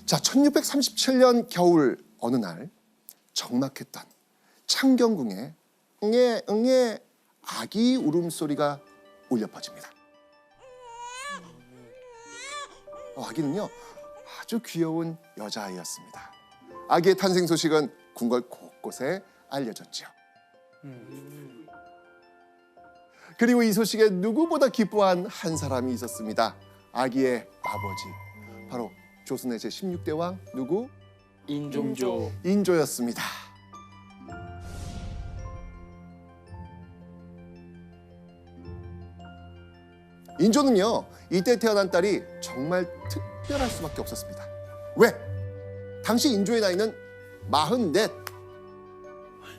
자, 1637년 겨울 어느 날 적막했던 창경궁에 응애 응애 아기 울음소리가 울려 퍼집니다. 아기는요 아주 귀여운 여자아이였습니다. 아기의 탄생 소식은 궁궐 곳곳에 알려졌죠. 그리고 이 소식에 누구보다 기뻐한 한 사람이 있었습니다. 아기의 아버지, 바로 조선의 제16대 왕 누구? 인종조. 인조였습니다. 인조는요 이때 태어난 딸이 정말 특별할 수밖에 없었습니다. 왜? 당시 인조의 나이는 44.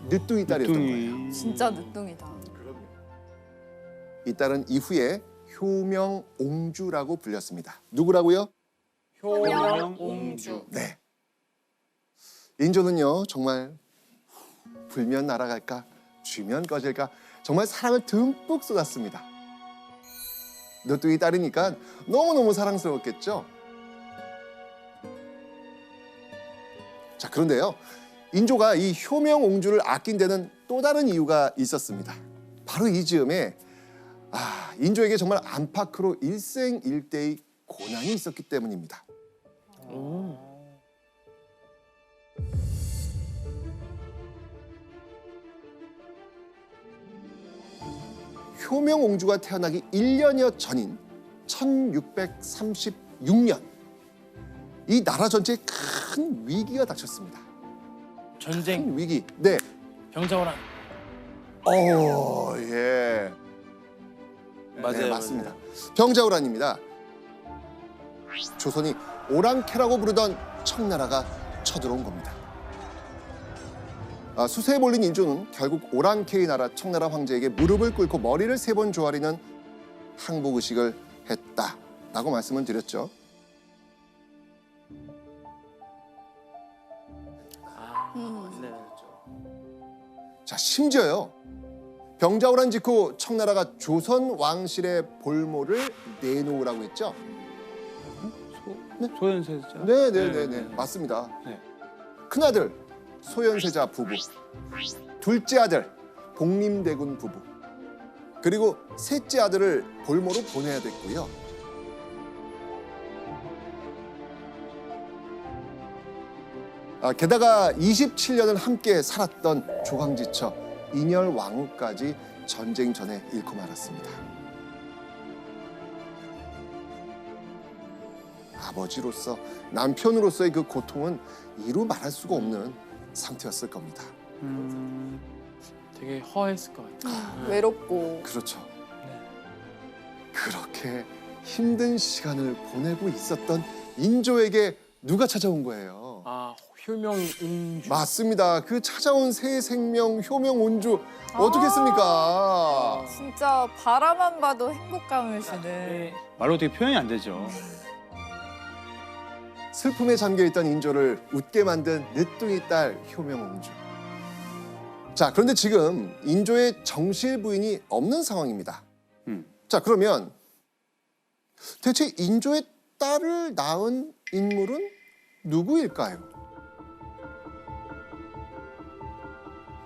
늦둥이 딸이었던 거예요. 진짜 늦둥이다. 이 딸은 이후에 효명옹주라고 불렸습니다. 누구라고요? 효명옹주. 네. 인조는요 정말 불면 날아갈까 쥐면 꺼질까 정말 사랑을 듬뿍 쏟았습니다. 늦둥이 딸이니까 너무너무 사랑스러웠겠죠. 자, 그런데요 인조가 이 효명옹주를 아낀 데는 또 다른 이유가 있었습니다. 바로 이 즈음에 인조에게 정말 안팎으로 일생일대의 고난이 있었기 때문입니다. 효명옹주가 태어나기 1년여 전인 1636년 이 나라 전체에 큰 위기가 닥쳤습니다. 전쟁. 큰 위기. 네. 병자호란. 예. 맞아요. 네, 맞습니다. 병자호란입니다. 조선이 오랑캐라고 부르던 청나라가 쳐들어온 겁니다. 수세에 몰린 인조는 결국 오랑캐의 나라 청나라 황제에게 무릎을 꿇고 머리를 3번 조아리는 항복의식을 했다라고 말씀을 드렸죠. 네. 자, 심지어요. 병자호란 직후 청나라가 조선 왕실의 볼모를 내놓으라고 했죠. 소현세자. 네, 맞습니다. 네. 큰아들 소현세자 부부, 둘째 아들 복림대군 부부, 그리고 셋째 아들을 볼모로 보내야 됐고요. 게다가 27년을 함께 살았던 조강지처 인열왕후까지 전쟁 전에 잃고 말았습니다. 아버지로서, 남편으로서의 그 고통은 이루 말할 수가 없는 상태였을 겁니다. 되게 허했을 것 같아요. 외롭고. 그렇죠. 그렇게 힘든 시간을 보내고 있었던 인조에게 누가 찾아온 거예요? 효명옹주. 맞습니다. 그 찾아온 새 생명 효명온주 어떻겠습니까? 진짜 바라만 봐도 행복감을 주는. 말로 되게 표현이 안 되죠. 슬픔에 잠겨있던 인조를 웃게 만든 늦둥이 딸 효명옹주. 자, 그런데 지금 인조의 정실 부인이 없는 상황입니다. 자, 그러면 대체 인조의 딸을 낳은 인물은 누구일까요?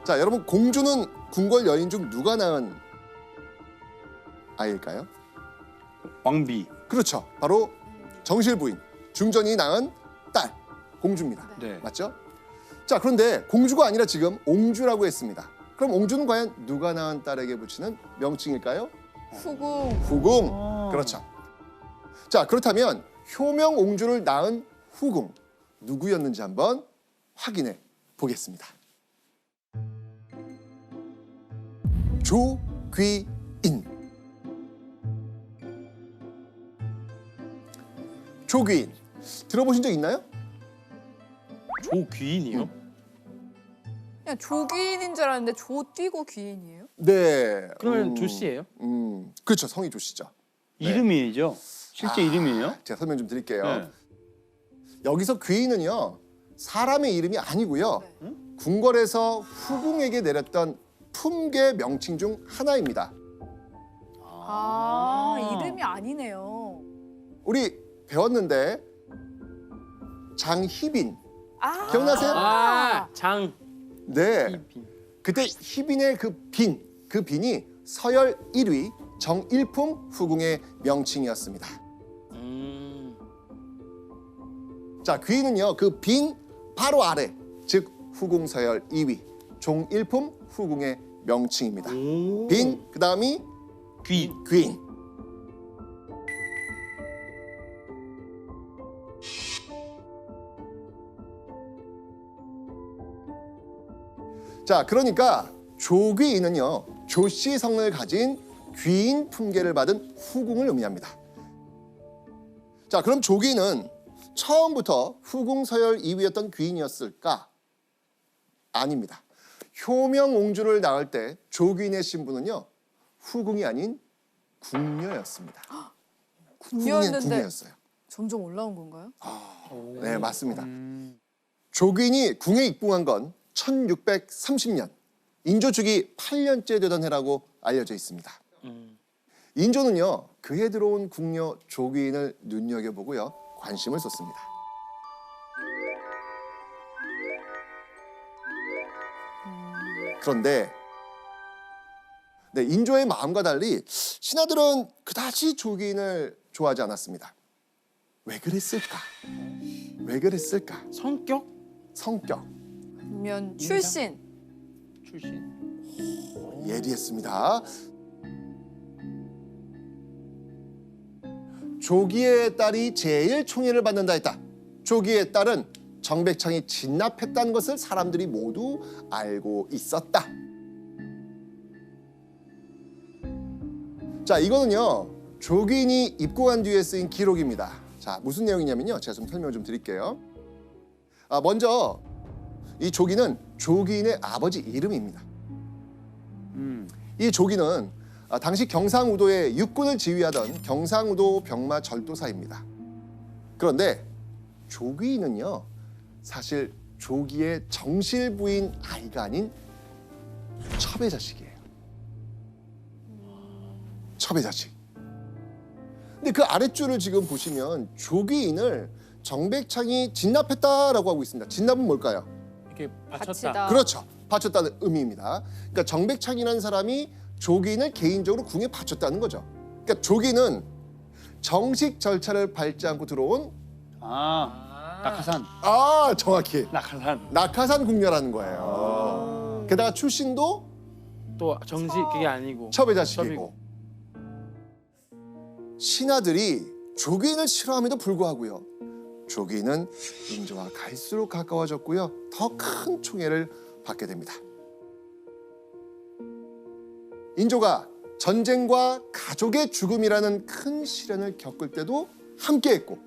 자, 여러분, 공주는 궁궐 여인 중 누가 낳은 아이일까요? 왕비. 그렇죠. 바로 정실 부인, 중전이 낳은 딸, 공주입니다. 네. 맞죠? 자, 그런데 공주가 아니라 지금 옹주라고 했습니다. 그럼 옹주는 과연 누가 낳은 딸에게 붙이는 명칭일까요? 후궁. 후궁. 그렇죠. 자, 그렇다면 효명옹주를 낳은 후궁 누구였는지 한번 확인해 보겠습니다. 조귀인. 조귀인 들어보신 적 있나요? 조귀인이요? 그냥 조귀인인 줄 알았는데 조 띄고 귀인이에요? 네. 그러면 조씨예요? 그렇죠. 성이 조씨죠. 이름이죠. 실제 이름이에요? 제가 설명 좀 드릴게요. 네. 여기서 귀인은요 사람의 이름이 아니고요 궁궐에서 후궁에게 내렸던 품계 명칭 중 하나입니다. 아. 아니네요. 우리 배웠는데 장희빈 아, 기억나세요? 장. 네. 희빈. 그때 희빈의 그 빈이 서열 1위 정일품 후궁의 명칭이었습니다. 자, 귀인은요 그 빈 바로 아래, 즉 후궁 서열 2위 종일품 후궁의 명칭입니다. 빈 그다음이 귀인. 귀인. 자, 그러니까 조귀인은요 조씨성을 가진 귀인 품계를 받은 후궁을 의미합니다. 자, 그럼 조귀인은 처음부터 후궁 서열 2위였던 귀인이었을까? 아닙니다. 효명옹주를 낳을 때 조귀인의 신분은요 후궁이 아닌 궁녀였습니다. 후궁의 궁녀였는데 궁녀였어요. 점점 올라온 건가요? 네, 맞습니다. 조귀인이 궁에 입궁한 건 1630년, 인조주기 8년째 되던 해라고 알려져 있습니다. 인조는요 그해 들어온 궁녀 조귀인을 눈여겨보고요 관심을 쏟습니다. 그런데 네, 인조의 마음과 달리 신하들은 그다지 조귀인을 좋아하지 않았습니다. 왜 그랬을까? 왜 그랬을까? 성격? 성격. 아니면 출신? 출신. 예리했습니다. 조기의 딸이 제일 총애를 받는다 했다. 조기의 딸은 정백창이 진납했다는 것을 사람들이 모두 알고 있었다. 자, 이거는요 조기인이 입궁한 뒤에 쓰인 기록입니다. 자, 무슨 내용이냐면요, 제가 좀 설명을 좀 드릴게요. 먼저 이 조기는 조기인의 아버지 이름입니다. 이 조기는 당시 경상우도의 육군을 지휘하던 경상우도 병마 절도사입니다. 그런데 조기인은요 사실 조기의 정실 부인 아이가 아닌 첩의 자식이에요. 첩의 자식. 근데 그 아랫줄을 지금 보시면 조기인을 정백창이 진납했다라고 하고 있습니다. 진납은 뭘까요? 이렇게 바치다. 받쳤다. 그렇죠. 바쳤다는 의미입니다. 그러니까 정백창이라는 사람이 조기인을 개인적으로 궁에 바쳤다는 거죠. 그러니까 조기는 정식 절차를 밟지 않고 들어온 낙하산. 정확히 낙하산. 낙하산 궁녀라는 거예요. 게다가 출신도 또 정식 그게 아니고. 첩의 자식이고. 첩이고. 신하들이 조기인을 싫어함에도 불구하고요. 조기인은 인조와 갈수록 가까워졌고요. 더 큰 총애를 받게 됩니다. 인조가 전쟁과 가족의 죽음이라는 큰 시련을 겪을 때도 함께했고,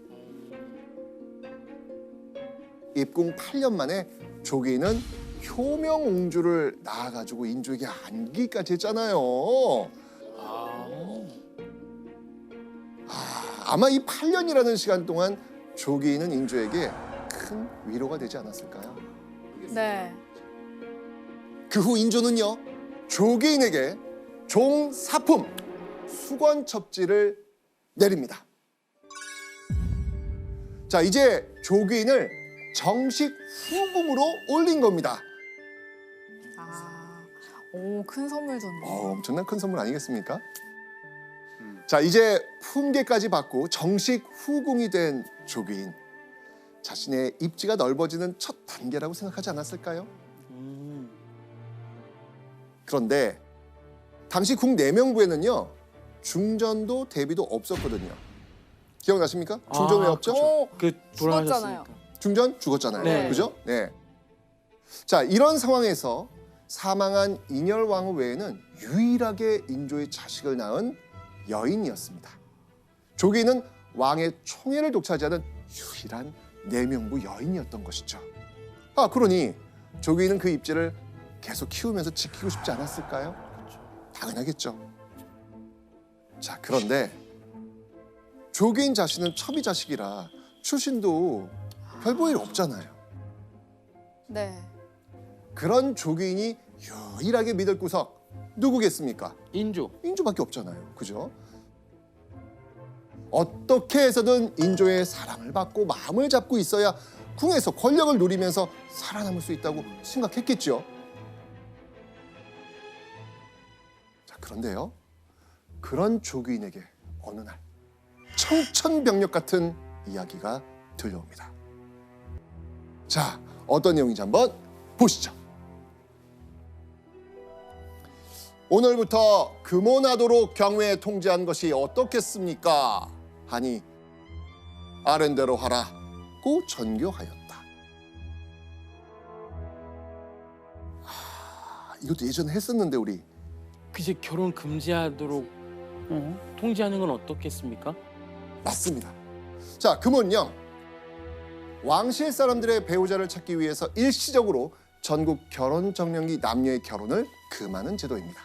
입궁 8년 만에 조기인은 효명옹주를 낳아가지고 인조에게 안기까지 했잖아요. 아마 이 8년이라는 시간 동안 조기인은 인조에게 큰 위로가 되지 않았을까요? 네. 그 후 인조는요 조기인에게 종사품 수건첩지를 내립니다. 자, 이제 조기인을 정식 후궁으로 올린 겁니다. 오, 큰 선물 줬네. 엄청난 큰 선물 아니겠습니까? 자, 이제 품계까지 받고 정식 후궁이 된 조기인, 자신의 입지가 넓어지는 첫 단계라고 생각하지 않았을까요? 그런데 당시 궁 내명부에는요 중전도 대비도 없었거든요. 기억나십니까? 중전 왜 없죠? 오, 그 죽었잖아요. 돌아가셨으니까. 중전 죽었잖아요. 네. 그죠? 네. 자, 이런 상황에서 사망한 인열왕후 외에는 유일하게 인조의 자식을 낳은 여인이었습니다. 조기는 왕의 총애를 독차지하는 유일한 내명부 여인이었던 것이죠. 그러니 조기는 그 입지를 계속 키우면서 지키고 싶지 않았을까요? 당연하겠죠. 자, 그런데 조기인 자신은 첩이 자식이라 출신도 별 볼 일 없잖아요. 네. 그런 조기인이 유일하게 믿을 구석 누구겠습니까? 인조. 인조밖에 없잖아요. 그죠? 어떻게 해서든 인조의 사랑을 받고 마음을 잡고 있어야 궁에서 권력을 누리면서 살아남을 수 있다고 생각했겠죠. 자, 그런데요. 그런 조귀인에게 어느 날 청천벽력 같은 이야기가 들려옵니다. 자, 어떤 내용인지 한번 보시죠. 오늘부터 금오나도로 경외에 통제한 것이 어떻겠습니까? 하니 아랜대로 하라고 전교하였다. 이것도 예전에 했었는데 우리. 그제 결혼 금지하도록 통지하는 건 어떻겠습니까? 맞습니다. 자, 금원령 왕실 사람들의 배우자를 찾기 위해서 일시적으로 전국 결혼 정년기 남녀의 결혼을 금하는 제도입니다.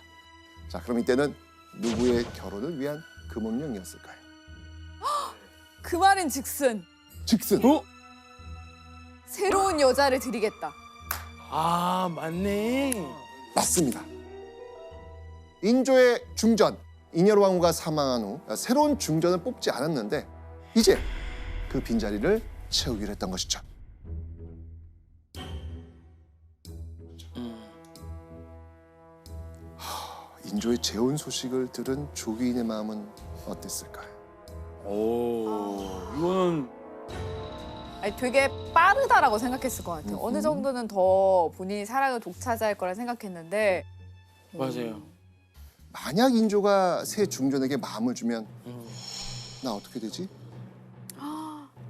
자, 그럼 이때는 누구의 결혼을 위한 금원령이었을까요? 그 말인 즉슨 즉슨 새로운 여자를 드리겠다. 아, 맞네. 맞습니다. 인조의 중전 인여로 왕후가 사망한 후 새로운 중전을 뽑지 않았는데 이제 그 빈자리를 채우기로 했던 것이죠. 인조의 재혼 소식을 들은 조귀인의 마음은 어땠을까요? 이거는 아니, 되게 빠르다라고 생각했을 것 같아요. 어느 정도는 더 본인이 사랑을 독차지할 거라 생각했는데 맞아요. 만약 인조가 새 중전에게 마음을 주면 나 어떻게 되지?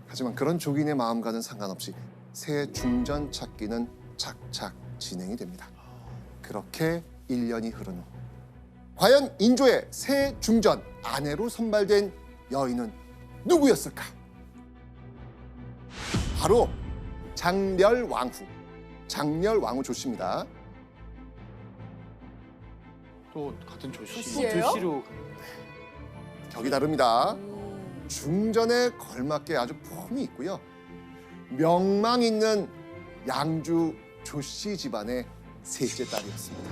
하지만 그런 조귀인의 마음과는 상관없이 새 중전 찾기는 착착 진행이 됩니다. 그렇게 1년이 흐른 후 과연 인조의 새 중전 아내로 선발된 여인은 누구였을까? 바로 장렬왕후 조씨입니다. 또 같은 조씨. 조씨예요? 조씨로 격이 다릅니다. 중전에 걸맞게 아주 폼이 있고요. 명망 있는 양주 조씨 집안의 셋째 딸이었습니다.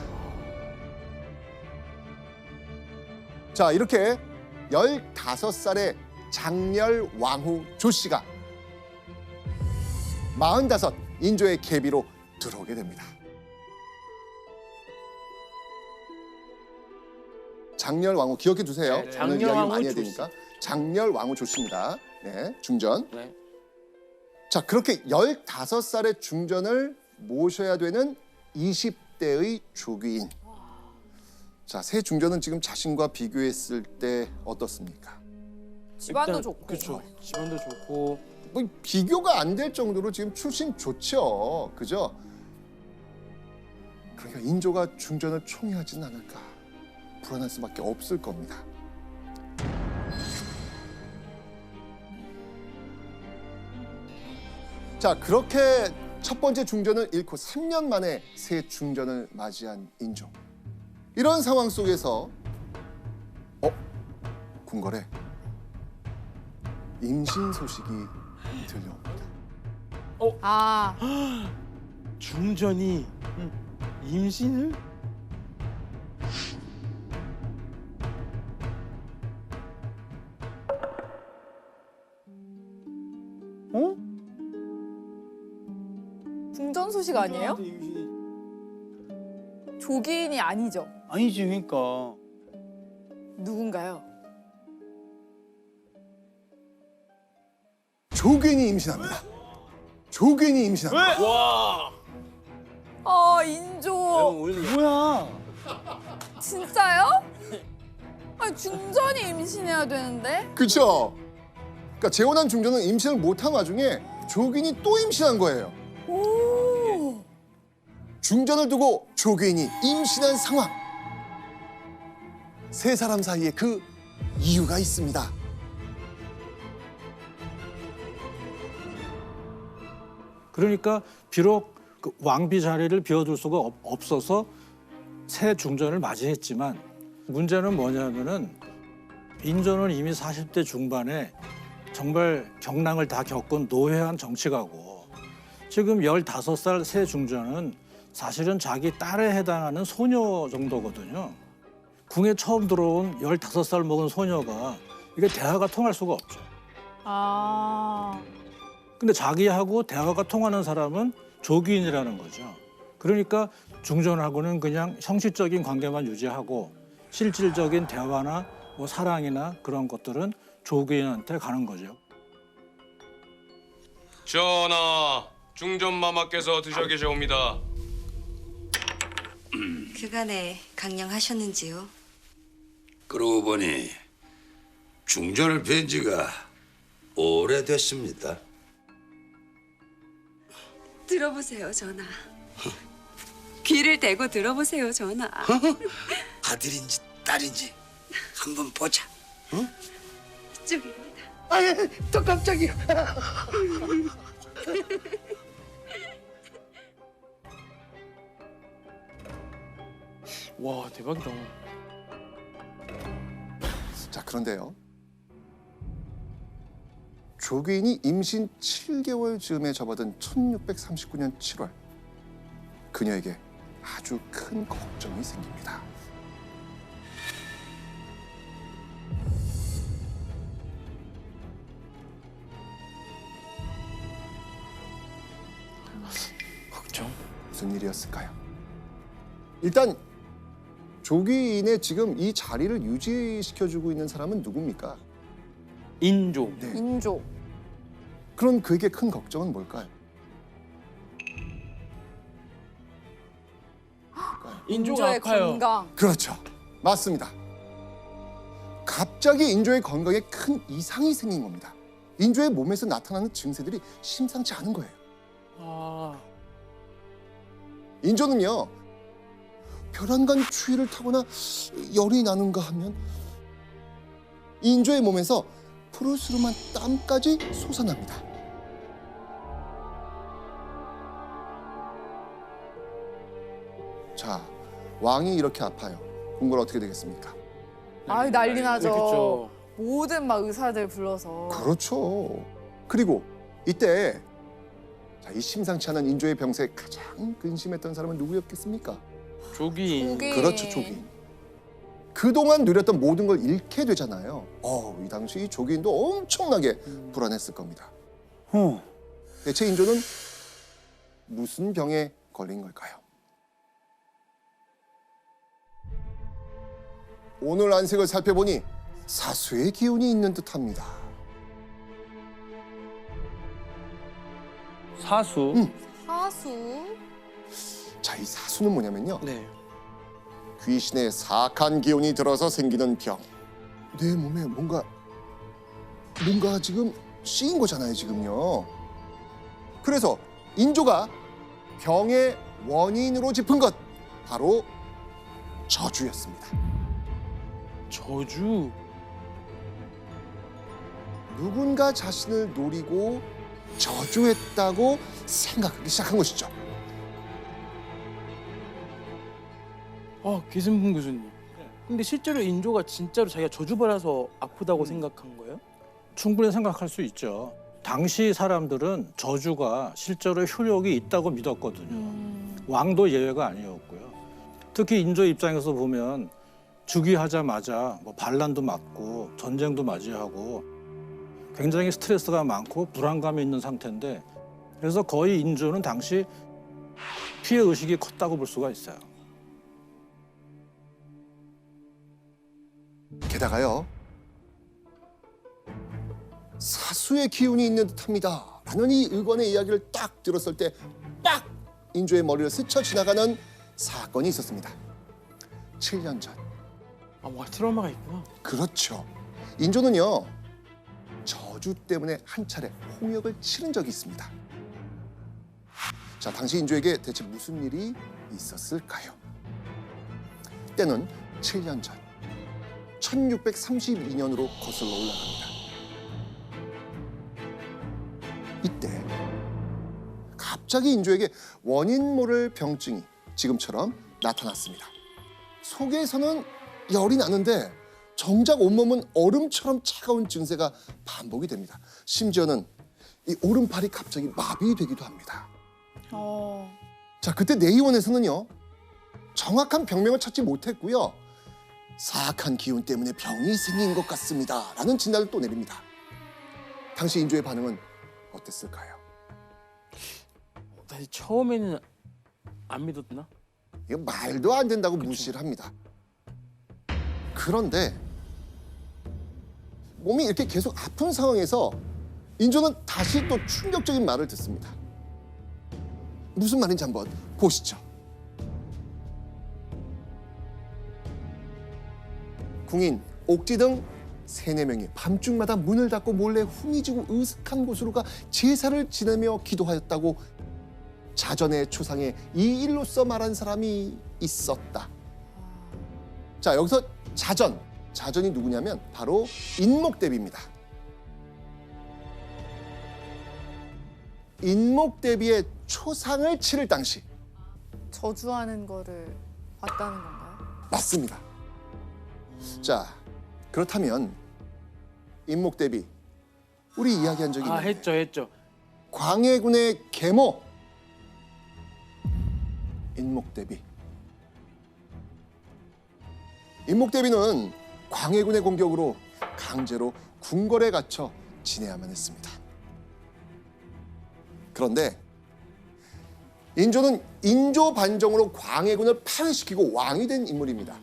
자, 이렇게 15살의 장렬왕후 조씨가 45 인조의 계비로 들어오게 됩니다. 장렬왕후 기억해 두세요. 네, 오늘 장렬왕후 이야기 많이 해야 조씨. 되니까. 장렬왕후 조씨입니다. 네, 중전. 네. 자, 그렇게 15살의 중전을 모셔야 되는 20대의 조귀인. 자, 새 중전은 지금 자신과 비교했을 때 어떻습니까? 집안도 일단, 좋고. 그렇죠. 집안도 좋고. 뭐 비교가 안 될 정도로 지금 출신 좋죠. 그죠? 그러니까 인조가 중전을 총애하지는 않을까. 불안할 수밖에 없을 겁니다. 자, 그렇게 첫 번째 중전을 잃고 3년 만에 새 중전을 맞이한 인조. 이런 상황 속에서 궁궐에 임신 소식이 들려옵니다. 아, 중전이 임신을? 중전 소식 아니에요? 조기인이 아니죠. 아니지, 그러니까. 누군가요? 조괜히 임신합니다. 조괜히 임신합니다. 와. 인조. 뭐야? 진짜요? 아니, 중전이 임신해야 되는데? 그렇죠? 그러니까 재혼한 중전은 임신을 못한 와중에 조균이 또 임신한 거예요. 오. 중전을 두고 조균이 임신한 상황. 세 사람 사이에 그 이유가 있습니다. 그러니까 비록 그 왕비 자리를 비워둘 수가 없어서 새 중전을 맞이했지만 문제는 뭐냐면은 인조는 이미 40대 중반에 정말 경랑을 다 겪은 노회한 정치가고 지금 15살 새 중전은 사실은 자기 딸에 해당하는 소녀 정도거든요. 궁에 처음 들어온 15살 먹은 소녀가 이게 대화가 통할 수가 없죠. 아. 근데 자기하고 대화가 통하는 사람은 조기인이라는 거죠. 그러니까 중전하고는 그냥 형식적인 관계만 유지하고 실질적인 대화나 뭐 사랑이나 그런 것들은 조기인한테 가는 거죠. 전하, 중전마마께서 드셔 계셔옵니다. 그간에 강령하셨는지요? 그러고 보니 중전을 뵌 지가 오래됐습니다. 들어보세요, 전하. 귀를 대고 들어보세요, 전하. 아들인지 딸인지 한번 보자. 이쪽입니다. 더 깜짝이야. 와 대박이다. 자, 그런데요. 조귀인이 임신 7개월 즈음에 접어든 1639년 7월 그녀에게 아주 큰 걱정이 생깁니다. 걱정. 무슨 일이었을까요? 일단 조귀인의 지금 이 자리를 유지시켜주고 있는 사람은 누굽니까? 인조. 네. 인조. 그럼 그에게 큰 걱정은 뭘까요? 인조가 인조의 아파요. 건강. 그렇죠. 맞습니다. 갑자기 인조의 건강에 큰 이상이 생긴 겁니다. 인조의 몸에서 나타나는 증세들이 심상치 않은 거예요. 아. 인조는요, 벼랑간 추위를 타거나 열이 나는가 하면 인조의 몸에서 푸르스름한 땀까지 솟아납니다. 자, 왕이 이렇게 아파요. 궁궐 어떻게 되겠습니까? 아이 난리 나죠. 네, 그렇죠. 모든 막 의사들 불러서. 그렇죠. 그리고 이때 자, 이 심상치 않은 인조의 병세에 가장 근심했던 사람은 누구였겠습니까? 조기. 조기. 그렇죠, 조기인. 그동안 누렸던 모든 걸 잃게 되잖아요. 이 당시 이 조기인도 엄청나게 불안했을 겁니다. 대체 인조는 무슨 병에 걸린 걸까요? 오늘 안색을 살펴보니 사수의 기운이 있는 듯합니다. 사수. 사수. 자, 이 사수는 뭐냐면요. 네. 귀신의 사악한 기운이 들어서 생기는 병. 내 몸에 뭔가 지금 씌인 거잖아요, 지금요. 그래서 인조가 병의 원인으로 짚은 것 바로 저주였습니다. 저주. 누군가 자신을 노리고 저주했다고 생각하기 시작한 것이죠. 아 계승분 교수님. 근데 실제로 인조가 진짜로 자기가 저주받아서 아프다고 생각한 거예요? 충분히 생각할 수 있죠. 당시 사람들은 저주가 실제로 효력이 있다고 믿었거든요. 왕도 예외가 아니었고요. 특히 인조 입장에서 보면 즉위하자마자 뭐 반란도 맞고 전쟁도 맞이하고 굉장히 스트레스가 많고 불안감이 있는 상태인데 그래서 거의 인조는 당시 피해 의식이 컸다고 볼 수가 있어요. 게다가요. 사수의 기운이 있는 듯합니다. 라는 이 의관의 이야기를 딱 들었을 때 빡! 인조의 머리를 스쳐 지나가는 사건이 있었습니다. 7년 전. 아 뭔가 트라우마가 있구나. 그렇죠. 인조는요. 저주 때문에 한 차례 홍역을 치른 적이 있습니다. 자, 당시 인조에게 대체 무슨 일이 있었을까요? 때는 7년 전. 1632년으로 거슬러 올라갑니다. 이때 갑자기 인조에게 원인 모를 병증이 지금처럼 나타났습니다. 속에서는 열이 나는데 정작 온몸은 얼음처럼 차가운 증세가 반복이 됩니다. 심지어는 이 오른팔이 갑자기 마비되기도 합니다. 자, 그때 내의원에서는요. 정확한 병명을 찾지 못했고요. 사악한 기운 때문에 병이 생긴 것 같습니다. 라는 진단을 또 내립니다. 당시 인조의 반응은 어땠을까요? 사실 처음에는 안 믿었나? 이거 말도 안 된다고 무시를 합니다. 그런데 몸이 이렇게 계속 아픈 상황에서 인조는 다시 또 충격적인 말을 듣습니다. 무슨 말인지 한번 보시죠. 궁인, 옥지 등 3-4명이 밤중마다 문을 닫고 몰래 후미지고 으슥한 곳으로 가 제사를 지내며 기도하였다고 자전의 초상에 이 일로써 말한 사람이 있었다. 자, 여기서 자전이 누구냐면 바로 인목대비입니다. 인목대비의 초상을 치를 당시 저주하는 거를 봤다는 건가요? 맞습니다. 자, 그렇다면 인목대비 우리 이야기한 적이 있는데 했죠. 광해군의 계모 인목대비. 인목대비는 광해군의 공격으로 강제로 궁궐에 갇혀 지내야만 했습니다. 그런데 인조는 인조 반정으로 광해군을 파괴시키고 왕이 된 인물입니다.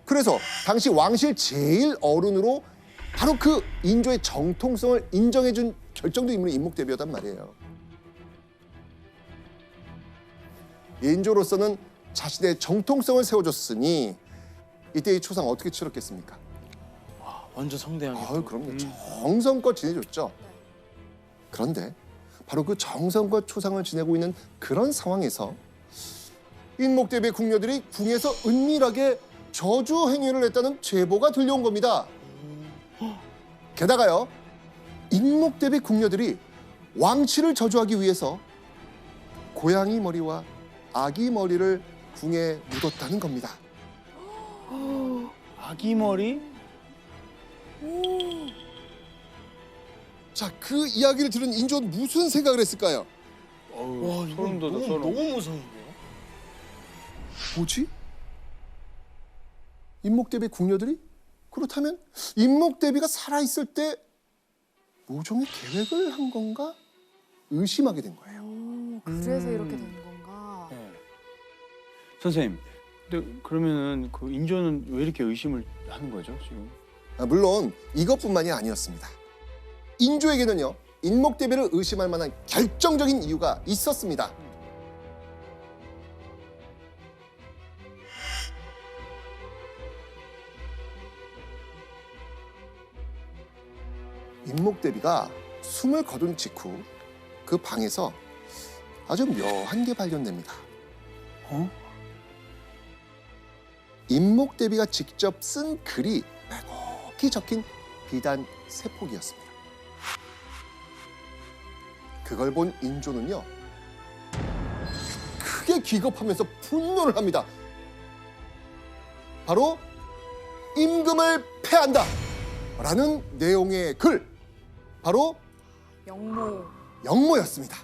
그래서 당시 왕실 제일 어른으로 바로 그 인조의 정통성을 인정해준 결정적 인물이 인목대비였단 말이에요. 인조로서는 자신의 정통성을 세워줬으니 이때 이 초상 어떻게 치렀겠습니까? 완전 성대하게. 아유, 그럼요. 정성껏 지내줬죠. 그런데 바로 그 정성껏 초상을 지내고 있는 그런 상황에서 인목대비의 궁녀들이 궁에서 은밀하게 저주 행위를 했다는 제보가 들려온 겁니다. 게다가요, 인목대비 궁녀들이 왕치를 저주하기 위해서 고양이 머리와 아기 머리를 궁에 묻었다는 겁니다. 아기 머리? 자, 그 이야기를 들은 인조는 무슨 생각을 했을까요? 와, 소름 돋아, 소름. 너무 무서운데요? 뭐지? 인목대비 궁녀들이? 그렇다면 인목대비가 살아있을 때 모종의 계획을 한 건가? 의심하게 된 거예요. 그래서 이렇게 된 건가? 네. 선생님, 근데 그러면은 그 인조는 왜 이렇게 의심을 하는 거죠, 지금? 물론 이것뿐만이 아니었습니다. 인조에게는요, 인목대비를 의심할 만한 결정적인 이유가 있었습니다. 인목대비가 숨을 거둔 직후 그 방에서 아주 묘한 게 발견됩니다. 인목대비가 직접 쓴 글이 빼곡히 적힌 비단 3폭이었습니다. 그걸 본 인조는요, 크게 기겁하면서 분노를 합니다. 바로 임금을 패한다 라는 내용의 글, 바로 영모였습니다.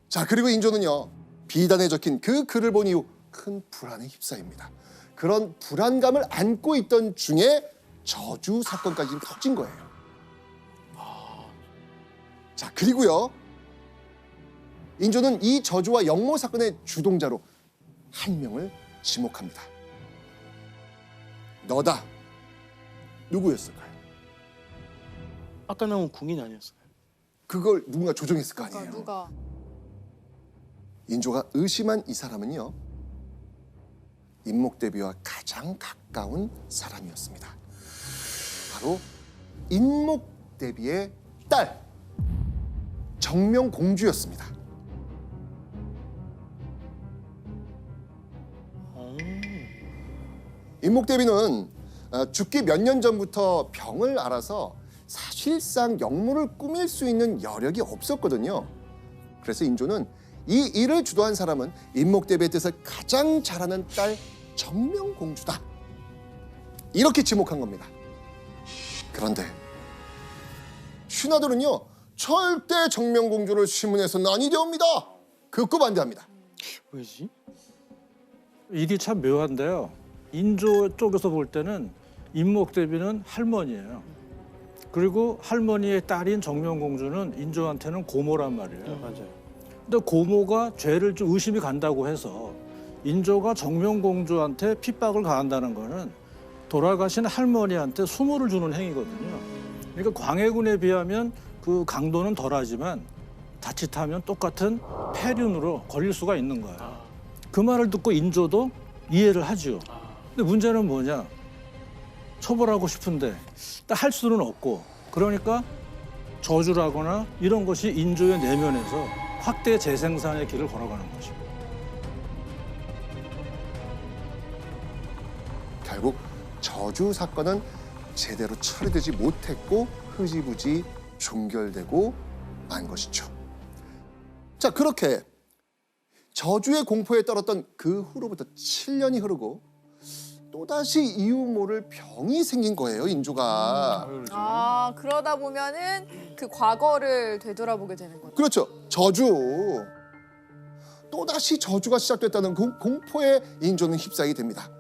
자, 그리고 인조는요, 비단에 적힌 그 글을 본 이후 큰 불안에 휩싸입니다. 그런 불안감을 안고 있던 중에 저주 사건까지 터진 거예요. 자, 그리고요, 인조는 이 저주와 영모 사건의 주동자로 한 명을 지목합니다. 너다. 누구였을까요? 아까 나온 궁인 아니었어요? 그걸 누군가 조종했을 거 아니에요. 누가? 인조가 의심한 이 사람은요, 인목대비와 가장 가까운 사람이었습니다. 바로 인목대비의 딸 정명공주였습니다. 인목대비는 죽기 몇 년 전부터 병을 앓아서 사실상 영모를 꾸밀 수 있는 여력이 없었거든요. 그래서 인조는 이 일을 주도한 사람은 인목대비의 뜻을 가장 잘하는 딸 정명공주다, 이렇게 지목한 겁니다. 그런데 신하들은요, 절대 정명공주를 시문에서 난이되옵니다. 극구 반대합니다. 왜지? 일이 참 묘한데요. 인조 쪽에서 볼 때는 임목대비는 할머니예요. 그리고 할머니의 딸인 정명공주는 인조한테는 고모란 말이에요. 맞아요. 근데 고모가 죄를 좀 의심이 간다고 해서 인조가 정명공주한테 핍박을 가한다는 거는 돌아가신 할머니한테 수모를 주는 행위거든요. 그러니까 광해군에 비하면 그 강도는 덜하지만 자칫하면 똑같은 폐륜으로 걸릴 수가 있는 거예요. 그 말을 듣고 인조도 이해를 하죠. 근데 문제는 뭐냐? 처벌하고 싶은데 할 수는 없고, 그러니까 저주라거나 이런 것이 인조의 내면에서 확대 재생산의 길을 걸어가는 거죠. 결국 저주 사건은 제대로 처리되지 못했고 흐지부지 종결되고 만 것이죠. 자, 그렇게 저주의 공포에 떨었던 그 후로부터 7년이 흐르고 또다시 이유 모를 병이 생긴 거예요, 인조가. 아, 그러다 보면은 그 과거를 되돌아보게 되는 거죠. 그렇죠. 저주. 또다시 저주가 시작됐다는 그 공포에 인조는 휩싸이게 됩니다.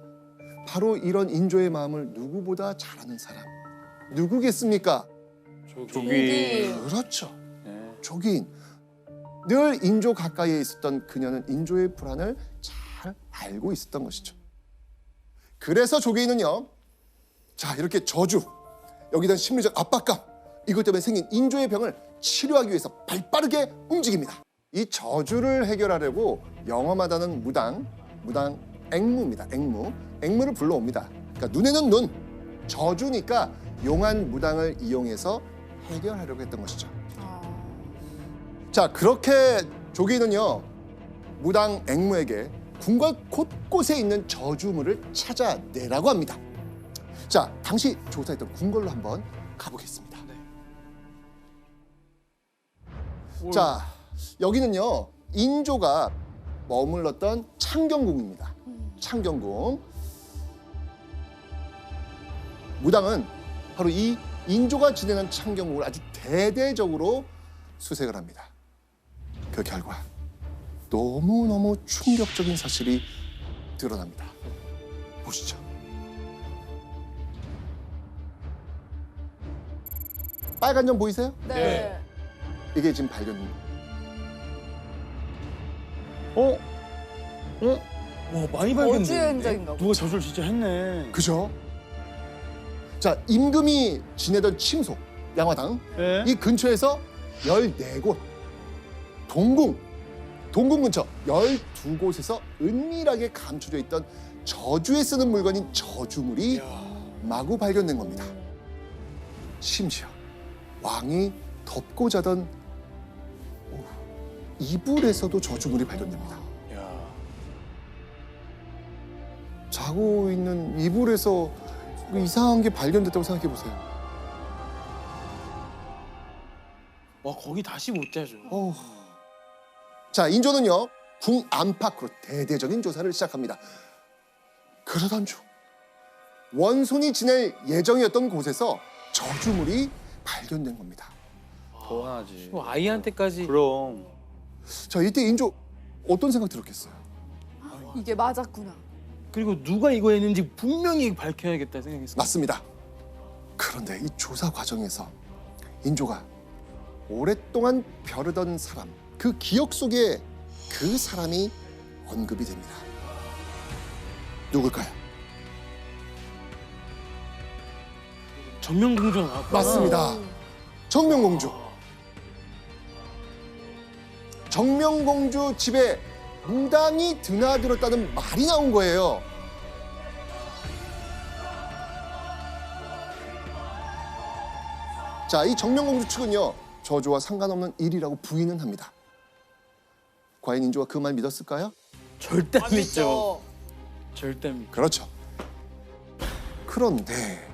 바로 이런 인조의 마음을 누구보다 잘 아는 사람. 누구겠습니까? 조기. 그렇죠. 네. 조기인. 늘 인조 가까이에 있었던 그녀는 인조의 불안을 잘 알고 있었던 것이죠. 그래서 조기인은요, 자, 이렇게 저주, 여기에 대한 심리적 압박감, 이것 때문에 생긴 인조의 병을 치료하기 위해서 발빠르게 움직입니다. 이 저주를 해결하려고 영험하다는 무당 앵무입니다. 앵무를 불러옵니다. 그러니까 눈에는 눈, 저주니까 용한 무당을 이용해서 해결하려고 했던 것이죠. 자, 그렇게 조기는요, 무당 앵무에게 궁궐 곳곳에 있는 저주물을 찾아내라고 합니다. 자, 당시 조사했던 궁궐로 한번 가보겠습니다. 자, 여기는요, 인조가 머물렀던 창경궁입니다. 창경궁. 무당은 바로 이 인조가 지내는 창경궁을 아주 대대적으로 수색을 합니다. 그 결과 너무너무 충격적인 사실이 드러납니다. 보시죠. 빨간 점 보이세요? 네. 이게 지금 발견입니다. 와, 많이 저주의 발견되는데. 흔적인가 보다. 누가 저주를 진짜 했네. 그죠? 자, 임금이 지내던 침소, 양화당, 네. 이 근처에서 14곳, 동궁 근처 12곳에서 은밀하게 감춰져 있던 저주에 쓰는 물건인 저주물이 마구 발견된 겁니다. 심지어 왕이 덮고 자던 이불에서도 저주물이 발견됩니다. 야. 자고 있는 이불에서 이상한 게 발견됐다고 생각해 보세요. 와, 거기 다시 못 자죠. 자, 인조는요, 궁 안팎으로 대대적인 조사를 시작합니다. 그러던 중 원손이 지낼 예정이었던 곳에서 저주물이 발견된 겁니다. 더 화나지. 뭐 아이한테까지. 그럼. 자, 이때 인조 어떤 생각 들었겠어요? 이게 맞았구나. 그리고 누가 이거 했는지 분명히 밝혀야겠다 생각했어요. 맞습니다. 그런데 이 조사 과정에서 인조가 오랫동안 벼르던 사람, 그 기억 속에 그 사람이 언급이 됩니다. 누굴까요? 전명공주가 나왔구나. 맞습니다. 정명공주. 정명공주 집에 무당이 드나들었다는 말이 나온 거예요. 자, 이 정명공주 측은요, 저주와 상관없는 일이라고 부인은 합니다. 과연 인조가 그 말 믿었을까요? 절대 안 믿죠. 믿죠. 절대 안 믿죠. 그렇죠. 그런데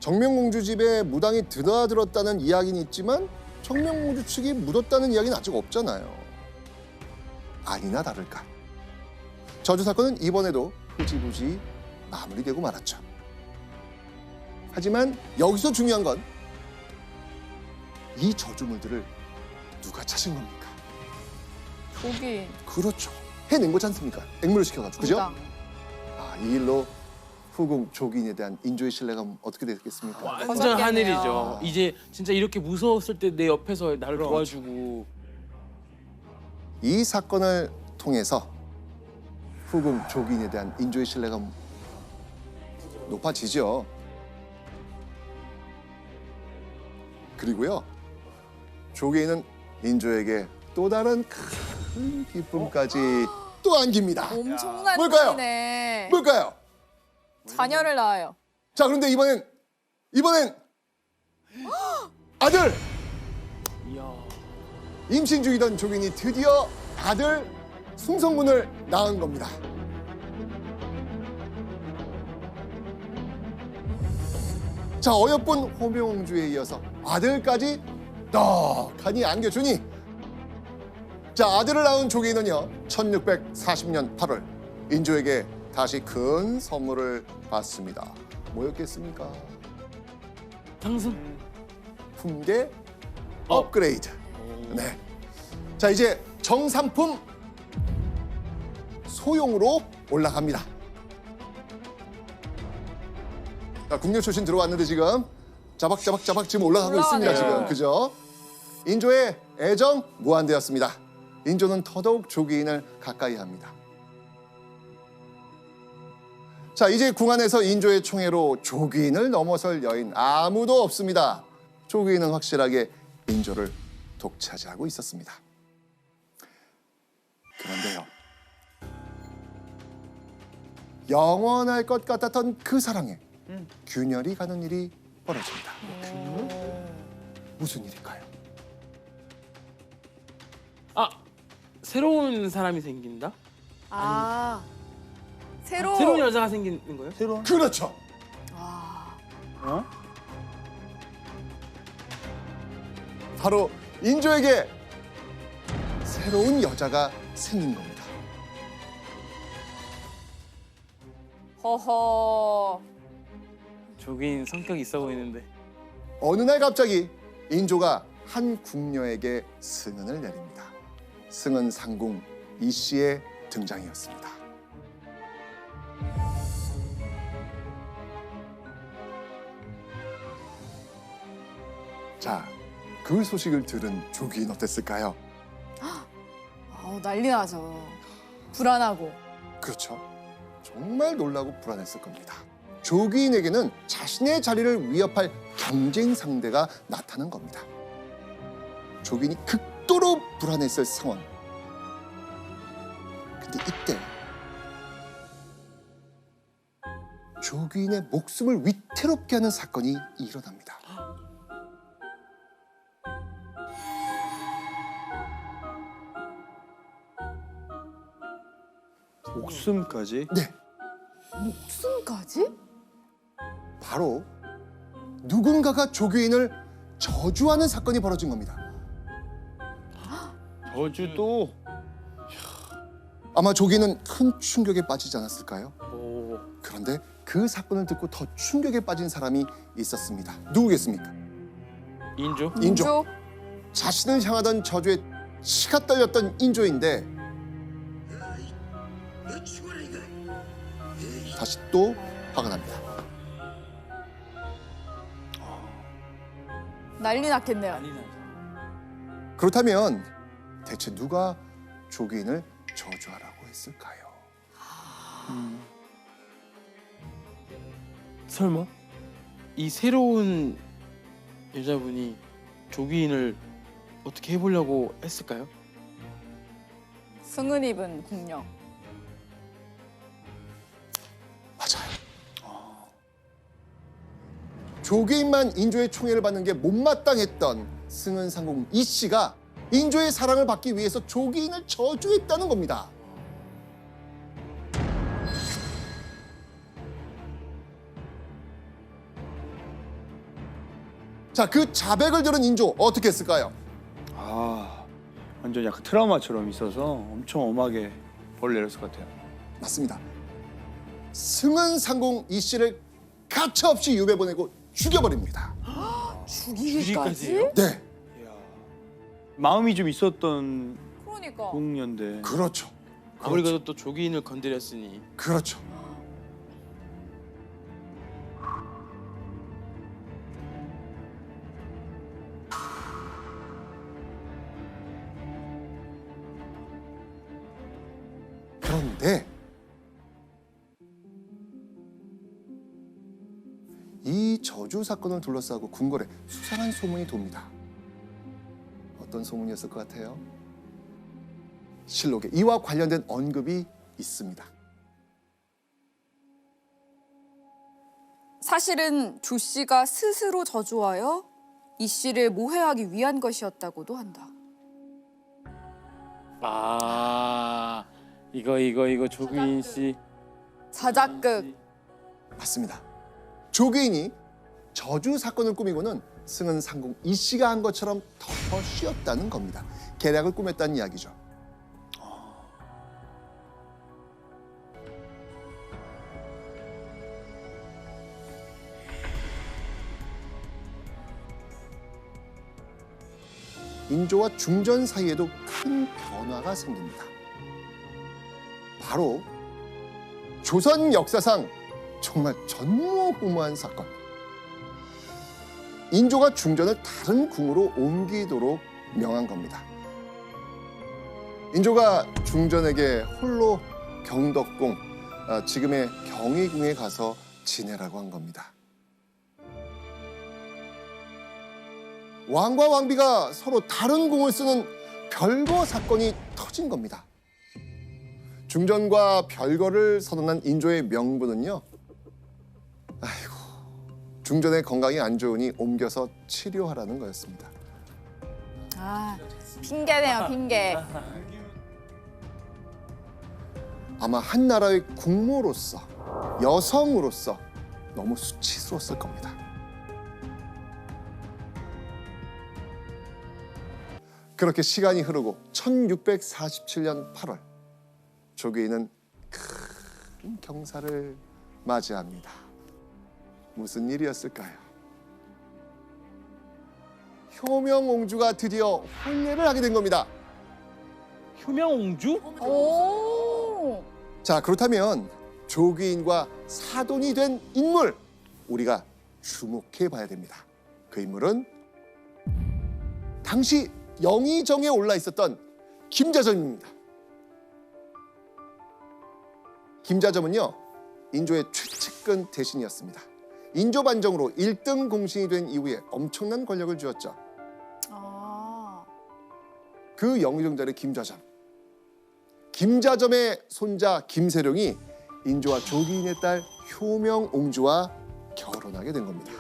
정명공주 집에 무당이 드나들었다는 이야기는 있지만 정명공주 측이 묻었다는 이야기는 아직 없잖아요. 아니나 다를까. 저주 사건은 이번에도 흐지부지 마무리되고 말았죠. 하지만 여기서 중요한 건 이 저주물들을 누가 찾은 겁니까? 조기인. 그렇죠. 해낸 거지 않습니까? 앵무를 시켜가지고. 그죠? 무당. 아, 이 일로 후궁 조기인에 대한 인조의 신뢰감 어떻게 됐겠습니까? 완전 거졌겠네요. 하늘이죠. 이제 진짜 이렇게 무서웠을 때 내 옆에서 나를 도와주고. 이 사건을 통해서 후궁 조기인에 대한 인조의 신뢰감 높아지죠. 그리고요, 조기인은 인조에게 또 다른 큰 기쁨까지 또 안깁니다. 엄청난 뭘까요? 일이네. 뭘까요? 자녀를 낳아요. 자, 그런데 이번엔 아들! 이야. 임신 중이던 조기인이 드디어 아들 숭성군을 낳은 겁니다. 자, 어여쁜 호명공주에 이어서 아들까지 떡하니 안겨주니, 자, 아들을 낳은 조기인은요 1640년 8월 인조에게 다시 큰 선물을 받습니다. 뭐였겠습니까? 상승. 품계 업그레이드. 네. 자, 이제 정삼품 소용으로 올라갑니다. 자, 국녀 출신 들어왔는데 지금 자박자박 지금 올라가고 있습니다. 올라가네요. 지금 그죠? 인조의 애정 무한되었습니다. 인조는 더더욱 조기인을 가까이 합니다. 자, 이제 궁 안에서 인조의 총애로 조기인을 넘어설 여인 아무도 없습니다. 조기인은 확실하게 인조를 독차지하고 있었습니다. 그런데요, 영원할 것 같았던 그 사랑에 균열이 가는 일이 벌어집니다. 무슨 일일까요? 아, 새로운 사람이 생긴다? 아, 새로. 새로운 여자가 생기는 거예요? 새로운? 그렇죠. 어? 바로 인조에게 새로운 여자가 생긴 겁니다. 허허. 조긴 성격이 있어 보이는데. 어느 날 갑자기 인조가 한 궁녀에게 승은을 내립니다. 승은 상궁 이 씨의 등장이었습니다. 자, 그 소식을 들은 조기인 어땠을까요? 난리 나죠. 불안하고. 그렇죠. 정말 놀라고 불안했을 겁니다. 조기인에게는 자신의 자리를 위협할 경쟁 상대가 나타난 겁니다. 조기인이 극도로 불안했을 상황. 근데 이때 조기인의 목숨을 위태롭게 하는 사건이 일어납니다. 목숨까지? 네, 목숨까지? 바로 누군가가 조기인을 저주하는 사건이 벌어진 겁니다. 저주도 아마 조기인은 큰 충격에 빠지지 않았을까요? 오. 그런데 그 사건을 듣고 더 충격에 빠진 사람이 있었습니다. 누구겠습니까? 인조? 인조. 자신을 향하던 저주에 치가 떨렸던 인조인데 다시 또 화가 납니다. 난리 났겠네요. 그렇다면 대체 누가 조기인을 저주하라고 했을까요? 설마 이 새로운 여자분이 조기인을 어떻게 해보려고 했을까요? 승은 입은 궁녀. 맞아요. 조기인만 인조의 총애를 받는 게 못마땅했던 승은 상궁 이 씨가 인조의 사랑을 받기 위해서 조기인을 저주했다는 겁니다. 자, 그 자백을 들은 인조 어떻게 했을까요? 아 완전 약간 트라우마처럼 있어서 엄청 엄하게 벌을 내렸을 것 같아요. 맞습니다. 승은 상궁 이 씨를 가차없이 유배 보내고 죽여버립니다. 죽이기까지? 네, 마음이 좀 있었던 그러니까. 공년대. 그렇죠. 아무리 그래도 또 조기인을 건드렸으니. 그렇죠. 그런데 이 저주 사건을 둘러싸고 궁궐에 수상한 소문이 돕니다. 어떤 소문이었을 것 같아요? 실록에 이와 관련된 언급이 있습니다. 사실은 조 씨가 스스로 저주하여 이 씨를 모해하기 위한 것이었다고도 한다. 아 이거 조규인 씨. 자작극. 맞습니다. 조규인이 저주 사건을 꾸미고는 승은 상궁 이 씨가 한 것처럼 덮어 씌웠다는 겁니다. 계략을 꾸몄다는 이야기죠. 인조와 중전 사이에도 큰 변화가 생깁니다. 바로 조선 역사상 정말 전무후무한 사건. 인조가 중전을 다른 궁으로 옮기도록 명한 겁니다. 인조가 중전에게 홀로 경덕궁, 지금의 경희궁에 가서 지내라고 한 겁니다. 왕과 왕비가 서로 다른 궁을 쓰는 별거 사건이 터진 겁니다. 중전과 별거를 선언한 인조의 명분은요. 아이고, 중전의 건강이 안 좋으니 옮겨서 치료하라는 거였습니다. 아, 핑계네요, 핑계. 아마 한 나라의 국모로서, 여성으로서 너무 수치스러웠을 겁니다. 그렇게 시간이 흐르고 1647년 8월 조규인은 큰 경사를 맞이합니다. 무슨 일이었을까요? 효명옹주가 드디어 환례를 하게 된 겁니다. 효명옹주? 오. 자, 그렇다면 조규인과 사돈이 된 인물 우리가 주목해 봐야 됩니다. 그 인물은 당시 영의정에 올라 있었던 김자점입니다. 김자점은요, 인조의 최측근 대신이었습니다. 인조 반정으로 1등 공신이 된 이후에 엄청난 권력을 쥐었죠. 아. 그 영의정 자리 김자점. 김자점의 손자 김세룡이 인조와 조규인의 딸 효명옹주와 결혼하게 된 겁니다.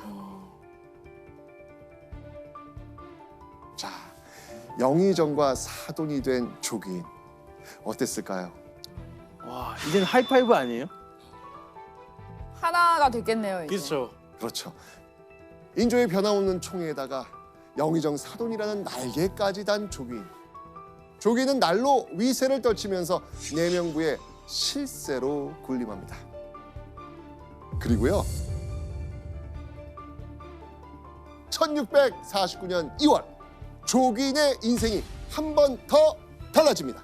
자, 영의정과 사돈이 된 조규인 어땠을까요? 와 이제는 하이파이브 아니에요? 하나가 됐겠네요, 이제. 그렇죠. 그렇죠. 인조의 변함없는 총애에다가 영의정 사돈이라는 날개까지 단 조규인. 조규인은 날로 위세를 떨치면서 내명부의 실세로 군림합니다. 그리고요, 1649년 2월 조규인의 인생이 한 번 더 달라집니다.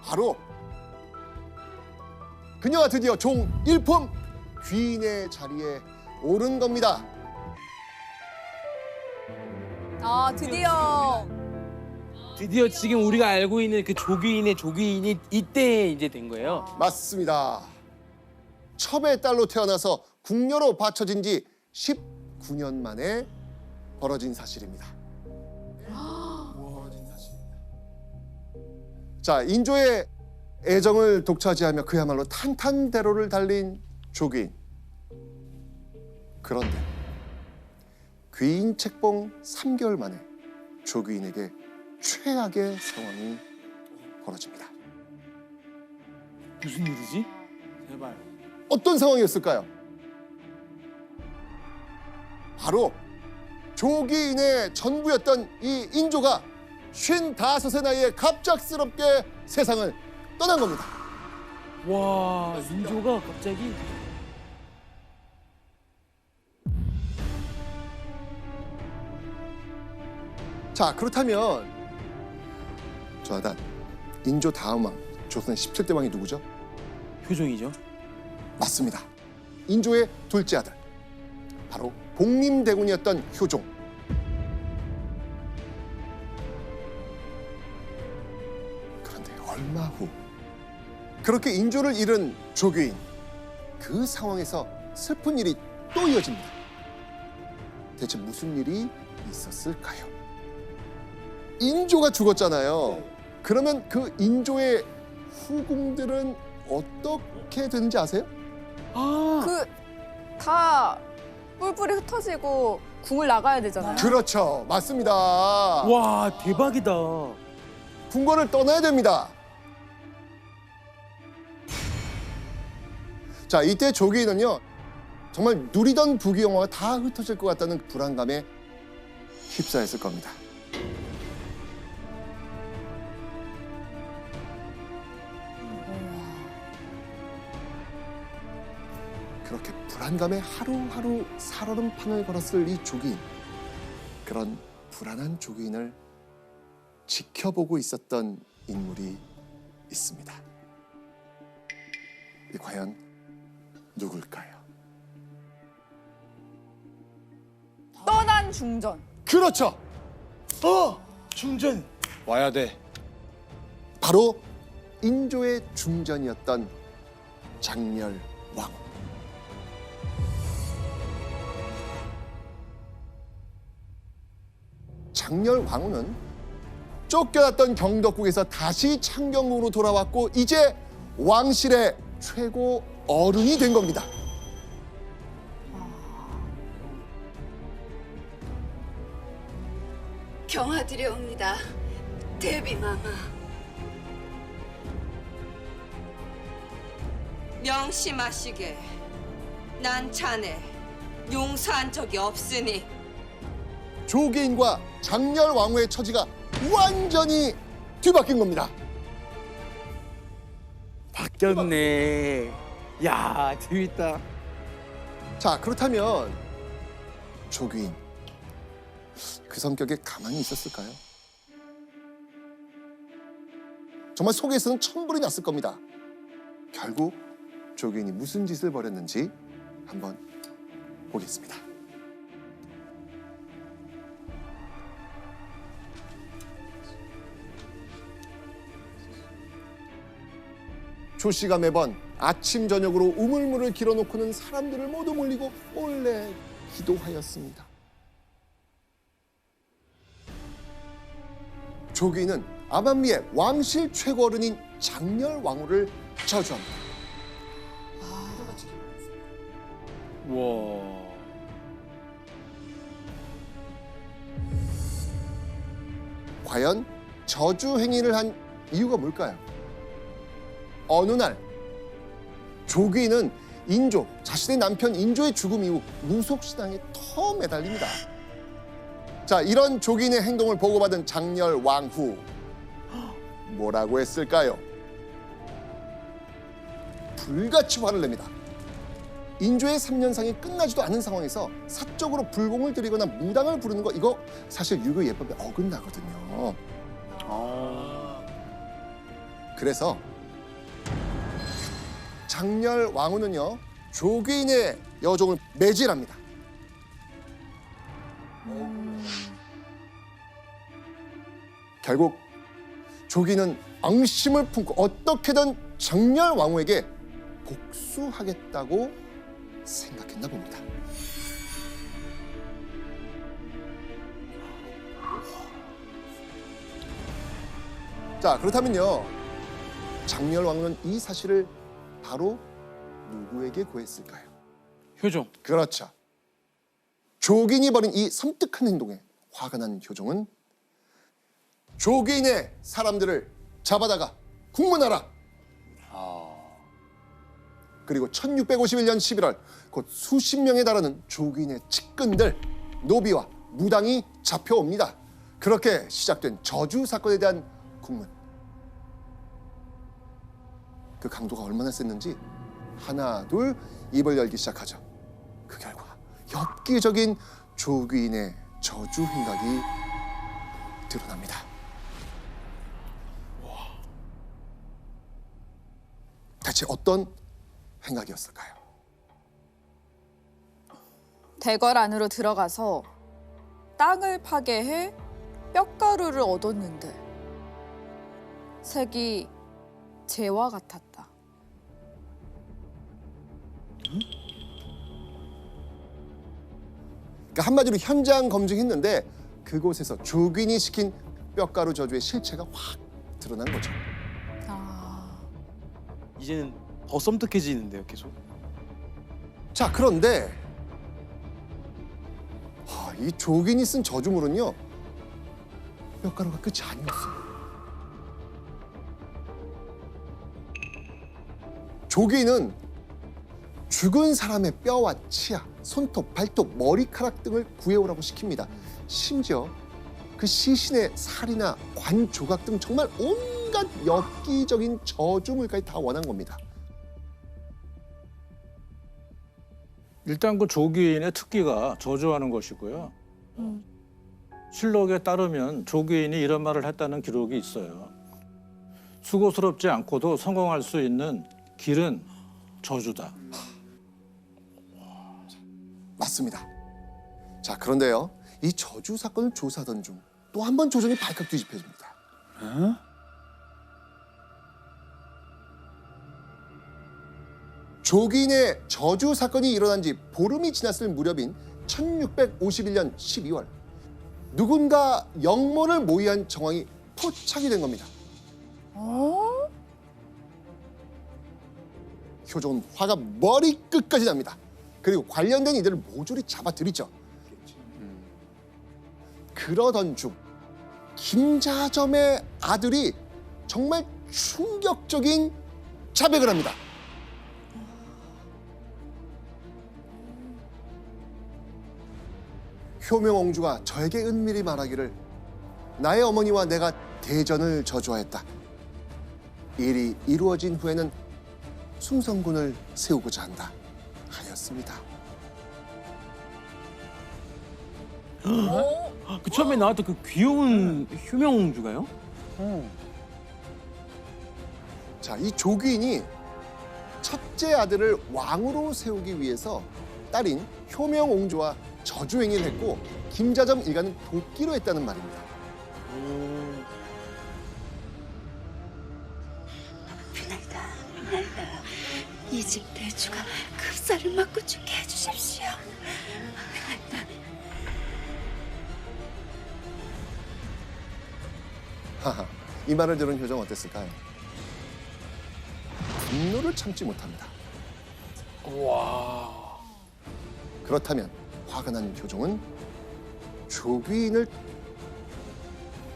바로 그녀가 드디어 종 일품 귀인의 자리에 오른 겁니다. 아, 드디어. 드디어 지금 우리가 알고 있는 그 조규인의 조규인이 이때 이제 된 거예요. 맞습니다. 첩의 딸로 태어나서 궁녀로 바쳐진 지 19년 만에 벌어진 사실입니다. 자, 인조의 애정을 독차지하며 그야말로 탄탄대로를 달린 조규인. 그런데 귀인 책봉 3개월 만에 조규인에게 최악의 상황이 벌어집니다. 무슨 일이지? 제발. 어떤 상황이었을까요? 바로 조규인의 전부였던 이 인조가 55의 나이에 갑작스럽게 세상을 떠난 겁니다. 와 인조가 갑자기 자, 그렇다면 조나단, 인조 다음 왕, 조선 17대 왕이 누구죠? 효종이죠. 맞습니다. 인조의 둘째 아들, 바로 복림대군이었던 효종. 그런데 얼마 후 그렇게 인조를 잃은 조규인. 그 상황에서 슬픈 일이 또 이어집니다. 대체 무슨 일이 있었을까요? 인조가 죽었잖아요. 그러면 그 인조의 후궁들은 어떻게 되는지 아세요? 아, 그 다 뿔뿔이 흩어지고 궁을 나가야 되잖아요. 그렇죠. 맞습니다. 와 대박이다. 궁궐을 떠나야 됩니다. 자, 이때 조기인은요, 정말 누리던 부귀영화가 다 흩어질 것 같다는 불안감에 휩싸였을 겁니다. 그렇게 불안감에 하루하루 살얼음판을 걸었을 이 조기인. 그런 불안한 조기인을 지켜보고 있었던 인물이 있습니다. 이 과연 누굴까요? 떠난 중전. 그렇죠. 중전. 와야 돼. 바로 인조의 중전이었던 장렬왕후. 장렬왕후는 쫓겨났던 경덕궁에서 다시 창경궁으로 돌아왔고 이제 왕실의 최고 어른이 된 겁니다. 경화드려옵니다. 대비마마. 명심하시게. 난 자네 용서한 적이 없으니. 조계인과 장렬왕후의 처지가 완전히 뒤바뀐 겁니다. 바뀌었네. 야 재밌다. 자, 그렇다면 조규인 그 성격에 가만히 있었을까요? 정말 속에서는 천불이 났을 겁니다. 결국 조규인이 무슨 짓을 벌였는지 한번 보겠습니다. 조 씨가 매번 아침 저녁으로 우물물을 길어놓고는 사람들을 모두 몰리고 몰래 기도하였습니다. 조기는 암암리의 왕실 최고 어른인 장렬왕후를 저주합니다. 와. 과연 저주 행위를 한 이유가 뭘까요? 어느 날 조귀는 인조, 자신의 남편 인조의 죽음 이후 무속신앙에 더 매달립니다. 자, 이런 조귀인의 행동을 보고받은 장렬왕후 뭐라고 했을까요? 불같이 화를 냅니다. 인조의 3년상이 끝나지도 않은 상황에서 사적으로 불공을 들이거나 무당을 부르는 거 이거 사실 유교 예법에 어긋나거든요. 그래서 장렬왕후는요 조귀인의 여종을 매질합니다. 결국 조귀는 앙심을 품고 어떻게든 장렬왕후에게 복수하겠다고 생각했나 봅니다. 자, 그렇다면요 장렬왕후는 이 사실을 바로 누구에게 고했을까요? 효종. 그렇죠. 조귀인이 벌인 이 섬뜩한 행동에 화가 난 효종은 조귀인의 사람들을 잡아다가 국문하라. 그리고 1651년 11월 곧 수십 명에 달하는 조귀인의 측근들, 노비와 무당이 잡혀옵니다. 그렇게 시작된 저주 사건에 대한 국문. 그 강도가 얼마나 셌는지 하나 둘 입을 열기 시작하죠. 그 결과 엽기적인 조귀인의 저주 행각이 드러납니다. 대체 어떤 행각이었을까요? 대궐 안으로 들어가서 땅을 파괴해 뼈가루를 얻었는데 색이 재와 같았다. 그러니까 한마디로 현장 검증했는데 그곳에서 조균이 시킨 뼈가루 저주의 실체가 확 드러난 거죠. 아, 이제는 더 썸뜩해지는데요, 계속. 자, 그런데 이 조균이 쓴 저주물은요, 뼈가루가 끝이 아니었어요. 조귀는 죽은 사람의 뼈와 치아, 손톱, 발톱, 머리카락 등을 구해오라고 시킵니다. 심지어 그 시신의 살이나 관 조각 등 정말 온갖 엽기적인 저주물까지 다 원한 겁니다. 일단 그 조귀인의 특기가 저주하는 것이고요. 실록에 따르면 조귀인이 이런 말을 했다는 기록이 있어요. 수고스럽지 않고도 성공할 수 있는 길은 저주다. 맞습니다. 자, 그런데요, 이 저주 사건을 조사하던 중 또 한 번 조정이 발칵 뒤집혀집니다. 조귀인의 저주 사건이 일어난 지 보름이 지났을 무렵인 1651년 12월, 누군가 영모를 모의한 정황이 포착이 된 겁니다. 효종은 화가 머리끝까지 납니다. 그리고 관련된 이들을 모조리 잡아들이죠. 그러던 중 김자점의 아들이 정말 충격적인 자백을 합니다. 효명옹주가 저에게 은밀히 말하기를 나의 어머니와 내가 대전을 저주하였다. 일이 이루어진 후에는 숭성군을 세우고자 한다 하였습니다. 그 처음에 나왔던 그 귀여운 효명옹주가요? 자, 이 조귀인이 첫째 아들을 왕으로 세우기 위해서 딸인 효명옹주와 저주행위를 했고 김자점 일가는 돕기로 했다는 말입니다. 이 집 대주가 급사를 맞고 죽게 해주십시오. 하하, 이 말을 들은 효정 어땠을까요? 분노를 참지 못합니다. 와. 그렇다면 화가 난 효종은 조귀인을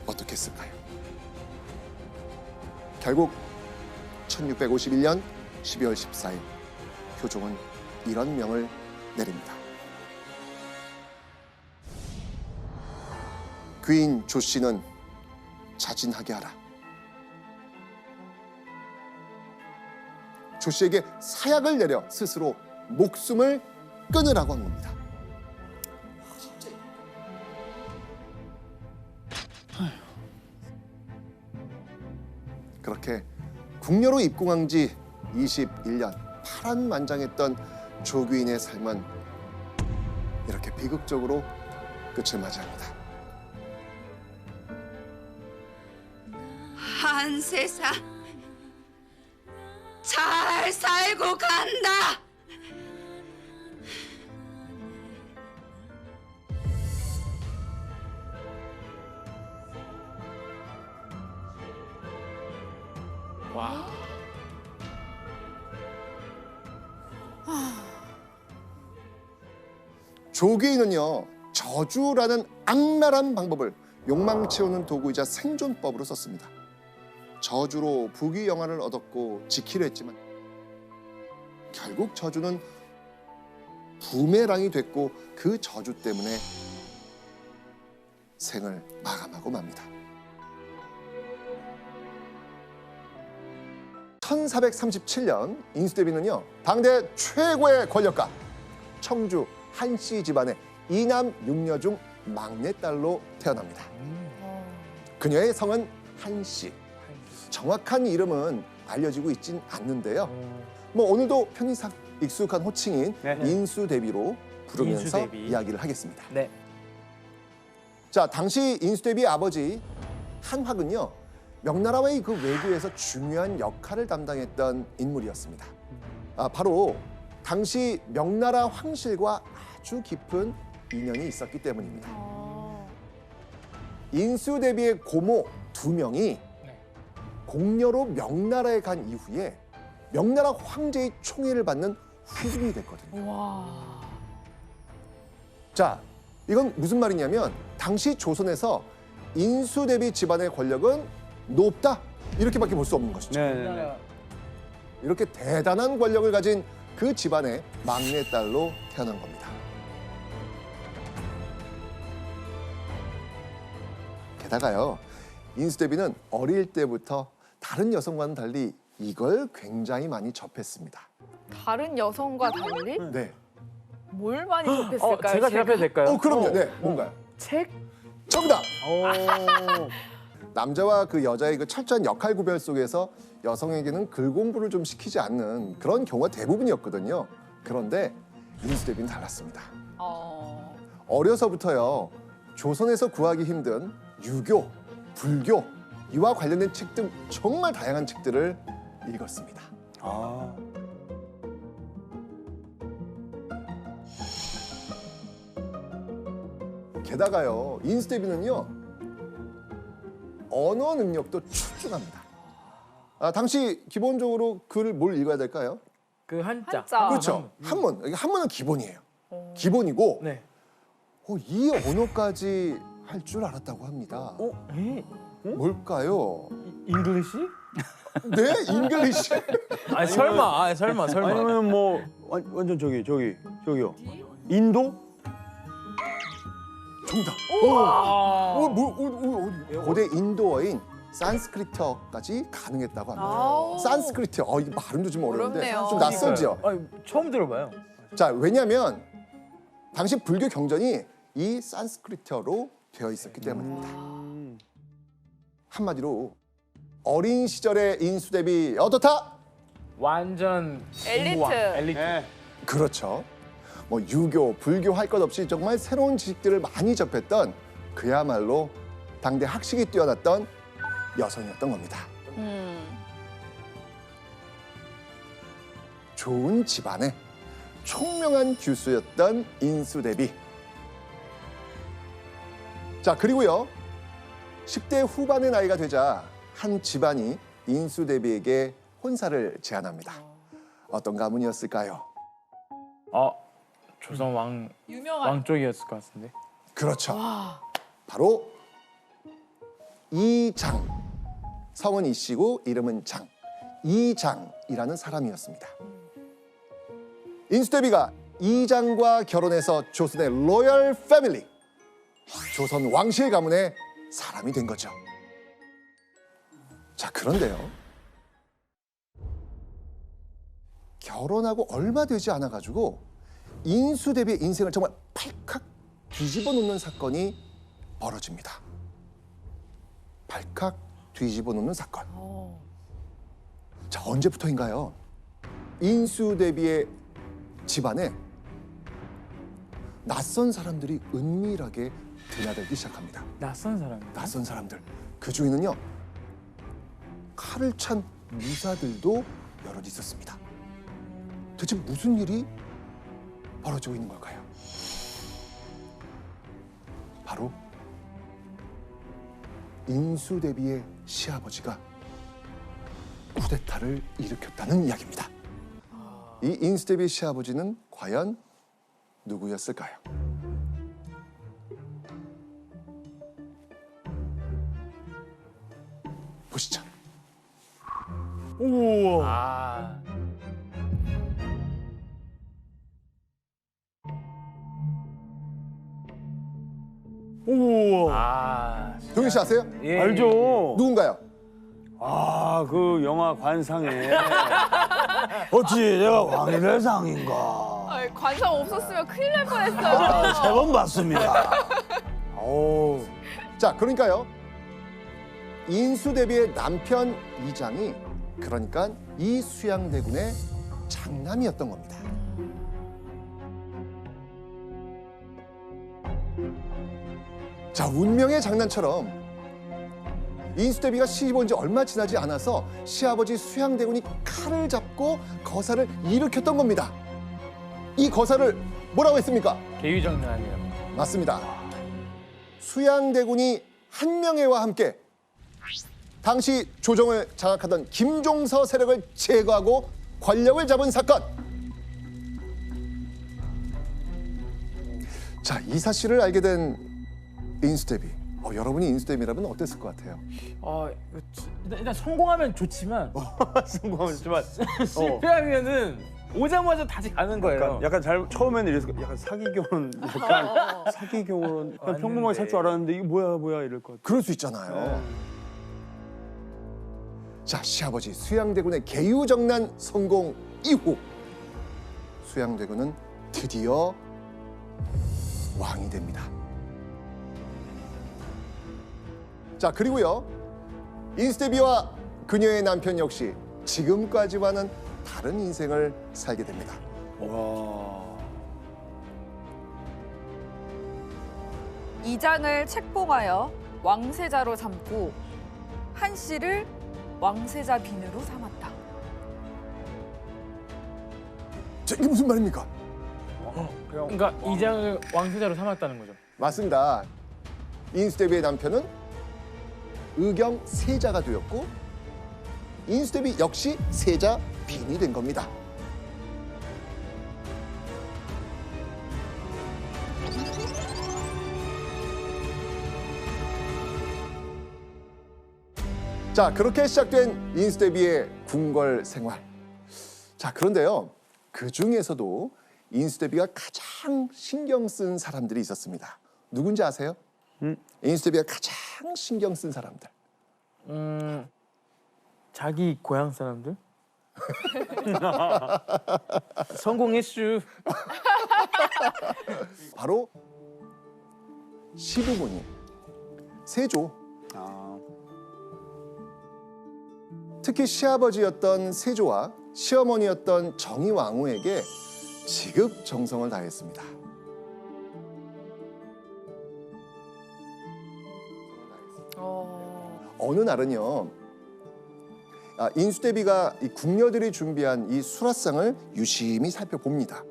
어떻게 했을까요? 결국 1651년 12월 14일 효종은 이런 명을 내립니다. 귀인 조 씨는 자진하게 하라. 조 씨에게 사약을 내려 스스로 목숨을 끊으라고 한 겁니다. 그렇게 궁녀로 입궁한 지 21년 파란만장했던 조귀인의 삶은 이렇게 비극적으로 끝을 맞이합니다. 한세상 잘 살고 간다. 와. 조귀인은요, 저주라는 악랄한 방법을 욕망 채우는 도구이자 생존법으로 썼습니다. 저주로 부귀영화를 얻었고 지키려 했지만 결국 저주는 부메랑이 됐고 그 저주 때문에 생을 마감하고 맙니다. 1437년 인수대비는요, 당대 최고의 권력가 청주 한씨 집안의 이남 육녀 중 막내딸로 태어납니다. 그녀의 성은 한씨. 정확한 이름은 알려지고 있진 않는데요. 뭐 오늘도 편의상 익숙한 호칭인 인수대비로 부르면서 인수대비. 이야기를 하겠습니다. 네. 자, 당시 인수대비의 아버지 한학은요, 명나라와의 그 외교에서 중요한 역할을 담당했던 인물이었습니다. 바로 당시 명나라 황실과 아주 깊은 인연이 있었기 때문입니다. 어. 인수대비의 고모 2명이 공녀로 명나라에 간 이후에 명나라 황제의 총애를 받는 후궁이 됐거든요. 와. 자, 이건 무슨 말이냐면 당시 조선에서 인수대비 집안의 권력은 높다 이렇게밖에 볼 수 없는 것이죠. 네네네. 이렇게 대단한 권력을 가진 그 집안의 막내딸로 태어난 겁니다. 게다가요, 인수대비는 어릴 때부터 다른 여성과는 달리 이걸 굉장히 많이 접했습니다. 다른 여성과 달리 네. 뭘 많이 접했을까요? 제가 대답해도 될까요? 그럼요. 네, 뭔가요? 책? 정답! 오. 남자와 그 여자의 그 철저한 역할 구별 속에서 여성에게는 글 공부를 좀 시키지 않는 그런 경우가 대부분이었거든요. 그런데 인수대비는 달랐습니다. 어려서부터요, 조선에서 구하기 힘든 유교, 불교, 이와 관련된 책 등 정말 다양한 책들을 읽었습니다. 아. 게다가요, 인수대비는요, 언어 능력도 출중합니다. 당시 기본적으로 글을 뭘 읽어야 될까요? 그 한자. 한자. 그렇죠. 한문. 이게 한문은 기본이에요. 기본이고 네. 이 언어까지 할 줄 알았다고 합니다. 에? 뭘까요? 잉글리시? 네, 잉글리시. 아니 설마. 설마. 아니면 뭐 완전 저기요. 인도? 정답. 고대 인도어인 산스크리트어까지 가능했다고 합니다. 아우. 산스크리트어. 이게 발음도 좀 어려운데 어렵네요. 좀 낯설죠. 아니, 처음 들어봐요. 자, 왜냐하면 당시 불교 경전이 이 산스크리트어로 되어 있었기 때문입니다. 한마디로 어린 시절의 인수대비 어떻다? 완전 엘리트. 공부왕, 엘리트. 네. 그렇죠. 뭐 유교, 불교 할 것 없이 정말 새로운 지식들을 많이 접했던 그야말로 당대 학식이 뛰어났던 여성이었던 겁니다. 좋은 집안의 총명한 규수였던 인수대비. 자, 그리고요, 10대 후반의 나이가 되자 한 집안이 인수대비에게 혼사를 제안합니다. 어떤 가문이었을까요? 조선 왕 유명한. 쪽이었을 것 같은데. 그렇죠. 바로 이장. 성은 이씨고 이름은 장. 이장이라는 사람이었습니다. 인수대비가 이장과 결혼해서 조선의 로열 패밀리, 조선 왕실 가문의 사람이 된 거죠. 자, 그런데요, 결혼하고 얼마 되지 않아가지고 인수대비의 인생을 정말 발칵 뒤집어 놓는 사건이 벌어집니다. 발칵 뒤집어 놓는 사건. 자, 언제부터인가요? 인수대비의 집안에 낯선 사람들이 은밀하게 드나들기 시작합니다. 낯선 사람. 낯선 사람들. 그 중에는요, 칼을 찬 무사들도 여럿 있었습니다. 대체 무슨 일이 벌어지고 있는 걸까요? 바로 인수대비의 시아버지가 쿠데타를 일으켰다는 이야기입니다. 이 인수대비의 시아버지는 과연 누구였을까요? 보시죠. 우와. 우와. 동현 씨 아세요? 예. 알죠. 누군가요? 그 영화 관상에 어찌 내가 왕래상인가? 아이, 관상 없었으면 큰일 날 뻔했어요. 3번 봤습니다. 자, 그러니까요, 인수대비의 남편 이장이 그러니까 이 수양대군의 장남이었던 겁니다. 자, 운명의 장난처럼 인수대비가 시집 온 지 얼마 지나지 않아서 시아버지 수양대군이 칼을 잡고 거사를 일으켰던 겁니다. 이 거사를 뭐라고 했습니까? 개유정란이라고. 맞습니다. 수양대군이 한명회와 함께 당시 조정을 장악하던 김종서 세력을 제거하고 권력을 잡은 사건. 자, 이 사실을 알게 된 인수대비. 여러분이 인수대비라면 어땠을 것 같아요? 일단 성공하면 좋지만 성공하지만 실패하면은 오자마자 다시 가는 거예요. 약간 처음에는 이랬을 거 약간 사기교는 약간 사기교는 그냥 평범하게 살 줄 알았는데 이게 뭐야 이럴 것 같아. 그럴 수 있잖아요. 자, 시아버지 수양대군의 계유정난 성공 이후 수양대군은 드디어 왕이 됩니다. 자, 그리고요, 인수대비와 그녀의 남편 역시 지금까지와는 다른 인생을 살게 됩니다. 와. 이장을 책봉하여 왕세자로 삼고 한 씨를 왕세자 빈으로 삼았다. 자, 이게 무슨 말입니까? 그러니까 이장을 왕세자로 삼았다는 거죠. 맞습니다. 인수대비의 남편은 의경 세자가 되었고 인수대비 역시 세자 빈이 된 겁니다. 자, 그렇게 시작된 인수대비의 궁궐 생활. 자, 그런데요, 그 중에서도 인수대비가 가장 신경 쓴 사람들이 있었습니다. 누군지 아세요? 인수대비가 가장 신경 쓴 사람들. 자기 고향 사람들? 성공했슈. 바로 시부모님 세조. 특히 시아버지였던 세조와 시어머니였던 정의왕후에게 지극정성을 다했습니다. 어느 날은요, 인수대비가 이 궁녀들이 준비한 이 수라상을 유심히 살펴봅니다.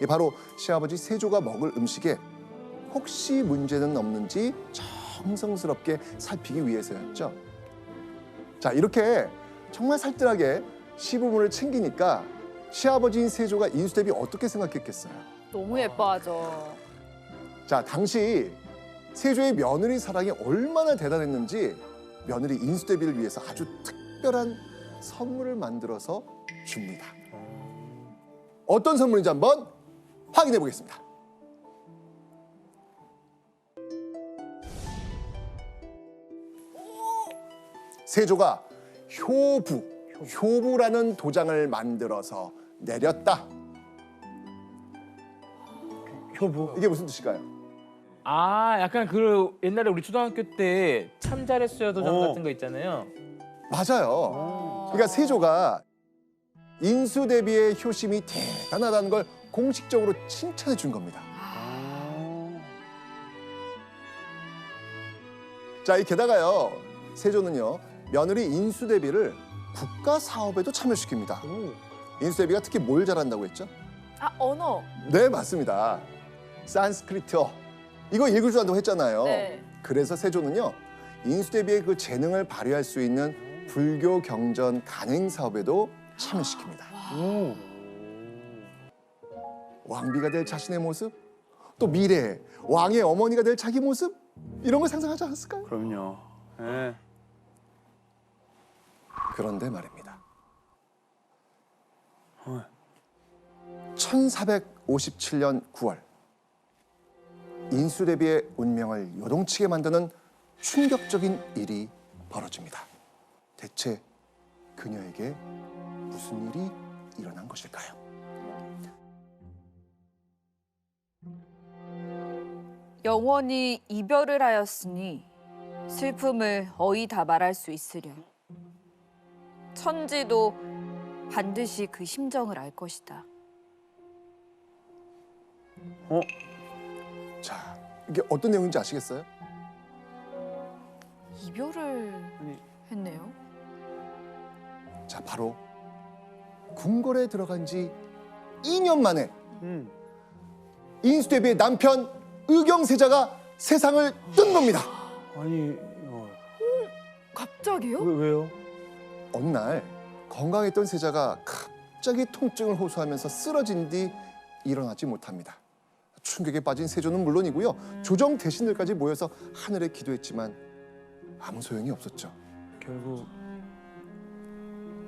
이 바로 시아버지 세조가 먹을 음식에 혹시 문제는 없는지 정성스럽게 살피기 위해서였죠. 자, 이렇게 정말 살뜰하게 시부모를 챙기니까 시아버지인 세조가 인수대비 어떻게 생각했겠어요? 너무 예뻐하죠. 자, 당시 세조의 며느리 사랑이 얼마나 대단했는지 며느리 인수대비를 위해서 아주 특별한 선물을 만들어서 줍니다. 어떤 선물인지 한번 확인해 보겠습니다. 세조가 효부라는 도장을 만들어서 내렸다. 효부. 이게 무슨 뜻일까요? 약간 그 옛날에 우리 초등학교 때 참 잘했어요 도장 같은 거 있잖아요. 맞아요. 그러니까 세조가 인수대비의 효심이 대단하다는 걸 공식적으로 칭찬해 준 겁니다. 자, 이 게다가요, 세조는요, 며느리 인수대비를 국가 사업에도 참여시킵니다. 인수대비가 특히 뭘 잘한다고 했죠? 언어. 네, 맞습니다. 산스크리트어. 이거 읽을 줄 안다고 했잖아요. 네. 그래서 세조는요, 인수대비의 그 재능을 발휘할 수 있는 불교 경전 간행 사업에도 참여시킵니다. 왕비가 될 자신의 모습, 또 미래에 왕의 어머니가 될 자기 모습, 이런 걸 상상하지 않았을까요? 그럼요. 예. 그런데 말입니다. 1457년 9월 인수대비의 운명을 요동치게 만드는 충격적인 일이 벌어집니다. 대체 그녀에게 무슨 일이 일어난 것일까요? 영원히 이별을 하였으니 슬픔을 어이 다 말할 수 있으려. 천지도 반드시 그 심정을 알 것이다. 자, 이게 어떤 내용인지 아시겠어요? 이별을 했네요. 자, 바로 궁궐에 들어간 지 2년 만에 인수대비의 남편 의경세자가 세상을 뜬 겁니다. 아니 갑자기요? 왜요? 어느 날 건강했던 세자가 갑자기 통증을 호소하면서 쓰러진 뒤 일어나지 못합니다. 충격에 빠진 세조는 물론이고요. 조정 대신들까지 모여서 하늘에 기도했지만 아무 소용이 없었죠. 결국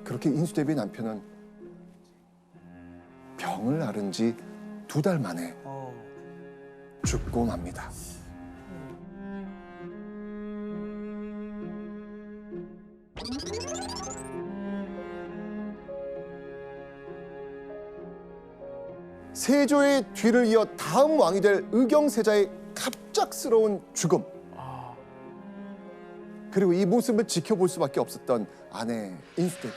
그렇게 인수대비의 남편은 병을 앓은 지 2달 만에 죽고 맙니다. 세조의 뒤를 이어 다음 왕이 될 의경세자의 갑작스러운 죽음. 그리고 이 모습을 지켜볼 수밖에 없었던 아내 인수대비.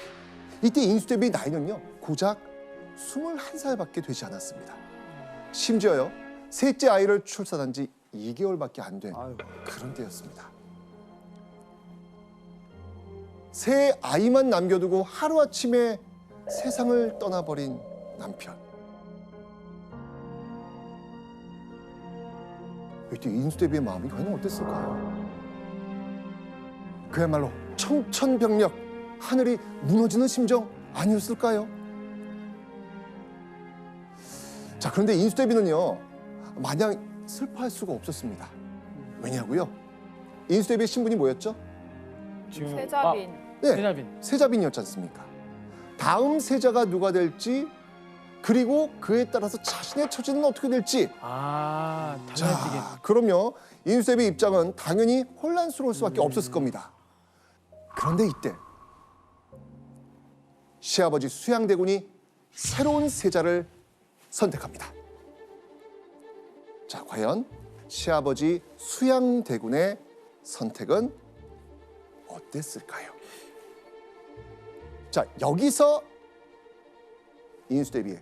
이때 인수대비의 나이는요 고작 21살밖에 되지 않았습니다. 심지어요 셋째 아이를 출산한 지 2개월밖에 안 된 그런 때였습니다. 새 아이만 남겨두고 하루아침에 세상을 떠나버린 남편. 이때 인수대비의 마음이 과연 어땠을까요? 그야말로 청천벽력, 하늘이 무너지는 심정 아니었을까요? 자, 그런데 인수대비는요 마냥 슬퍼할 수가 없었습니다. 왜냐고요? 인수대비의 신분이 뭐였죠? 지금 세자빈. 네, 세자빈. 세자빈이었지 않습니까? 다음 세자가 누가 될지, 그리고 그에 따라서 자신의 처지는 어떻게 될지. 달라지게. 자, 그럼요 인수대비 입장은 당연히 혼란스러울 수밖에 없었을 겁니다. 그런데 이때 시아버지 수양대군이 새로운 세자를 선택합니다. 자, 과연 시아버지 수양대군의 선택은 어땠을까요? 자, 여기서 인수대비의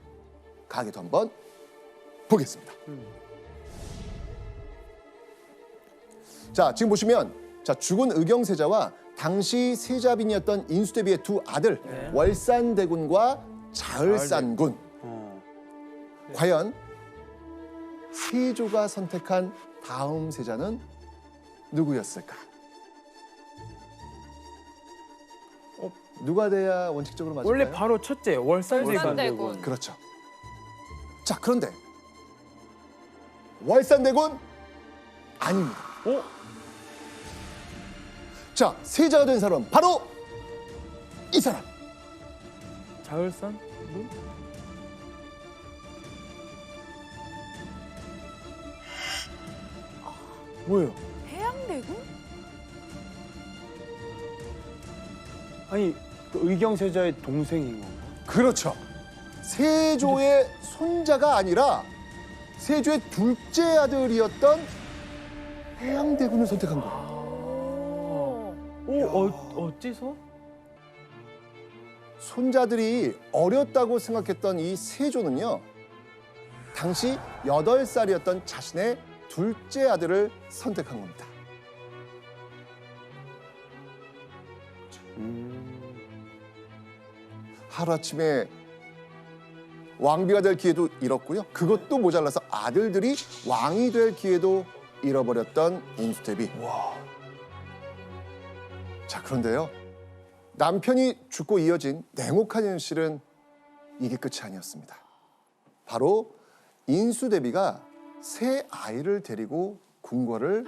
가계도 한번 보겠습니다. 자, 지금 보시면 자, 죽은 의경세자와 당시 세자빈이었던 인수대비의 2 아들 월산대군과 자을산군. 과연 세조가 선택한 다음 세자는 누구였을까? 누가 돼야 원칙적으로 맞을까요? 원래 바로 첫째 월산대군. 월산대군. 그렇죠. 자, 그런데 월산대군 아닙니다. 자, 세자가 된 사람은 바로 이 사람. 자을산? 뭐예요? 해양대군? 아니 그 의경세자의 동생인 건가? 그렇죠. 세조의 손자가 아니라 세조의 둘째 아들이었던 해양대군을 선택한 거예요. 어째서? 손자들이 어렸다고 생각했던 이 세조는요, 당시 8살이었던 자신의 둘째 아들을 선택한 겁니다. 하루아침에 왕비가 될 기회도 잃었고요. 그것도 모자라서 아들들이 왕이 될 기회도 잃어버렸던 인수대비. 자, 그런데요. 남편이 죽고 이어진 냉혹한 현실은 이게 끝이 아니었습니다. 바로 인수대비가 새 아이를 데리고 궁궐을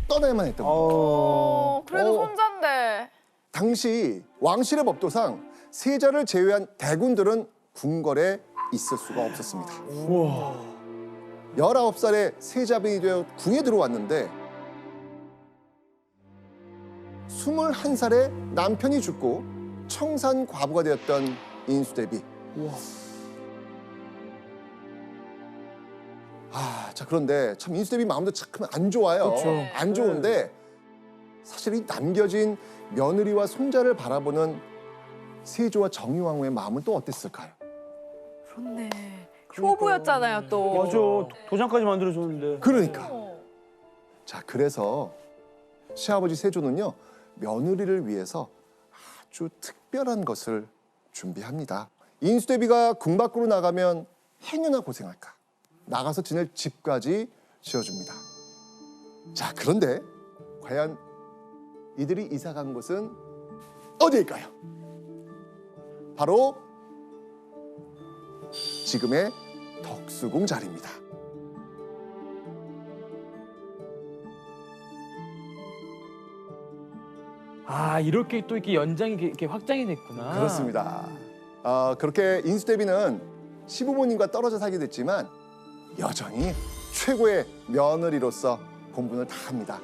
떠나야만 했던 겁니다. 그래도 손자인데. 당시 왕실의 법도상 세자를 제외한 대군들은 궁궐에 있을 수가 없었습니다. 19살에 세자빈이 되어 궁에 들어왔는데 21살에 남편이 죽고 청산 과부가 되었던 인수대비. 자, 그런데 참 인수대비 마음도 참 안 좋아요. 그렇죠. 안 좋은데 사실 이 남겨진 며느리와 손자를 바라보는 세조와 정의왕후의 마음은 또 어땠을까요? 그렇네. 효부였잖아요 또. 맞아 도장까지 만들어줬는데. 그러니까. 자, 그래서 시아버지 세조는요, 며느리를 위해서 아주 특별한 것을 준비합니다. 인수대비가 궁 밖으로 나가면 행여나 고생할까? 나가서 지낼 집까지 지어줍니다. 자, 그런데 과연 이들이 이사 간 곳은 어디일까요? 바로 지금의 덕수궁 자리입니다. 아 이렇게 또 이렇게 연장이 이렇게 확장이 됐구나. 그렇습니다. 그렇게 인수대비는 시부모님과 떨어져 살게 됐지만 여전히 최고의 며느리로서 본분을 다합니다.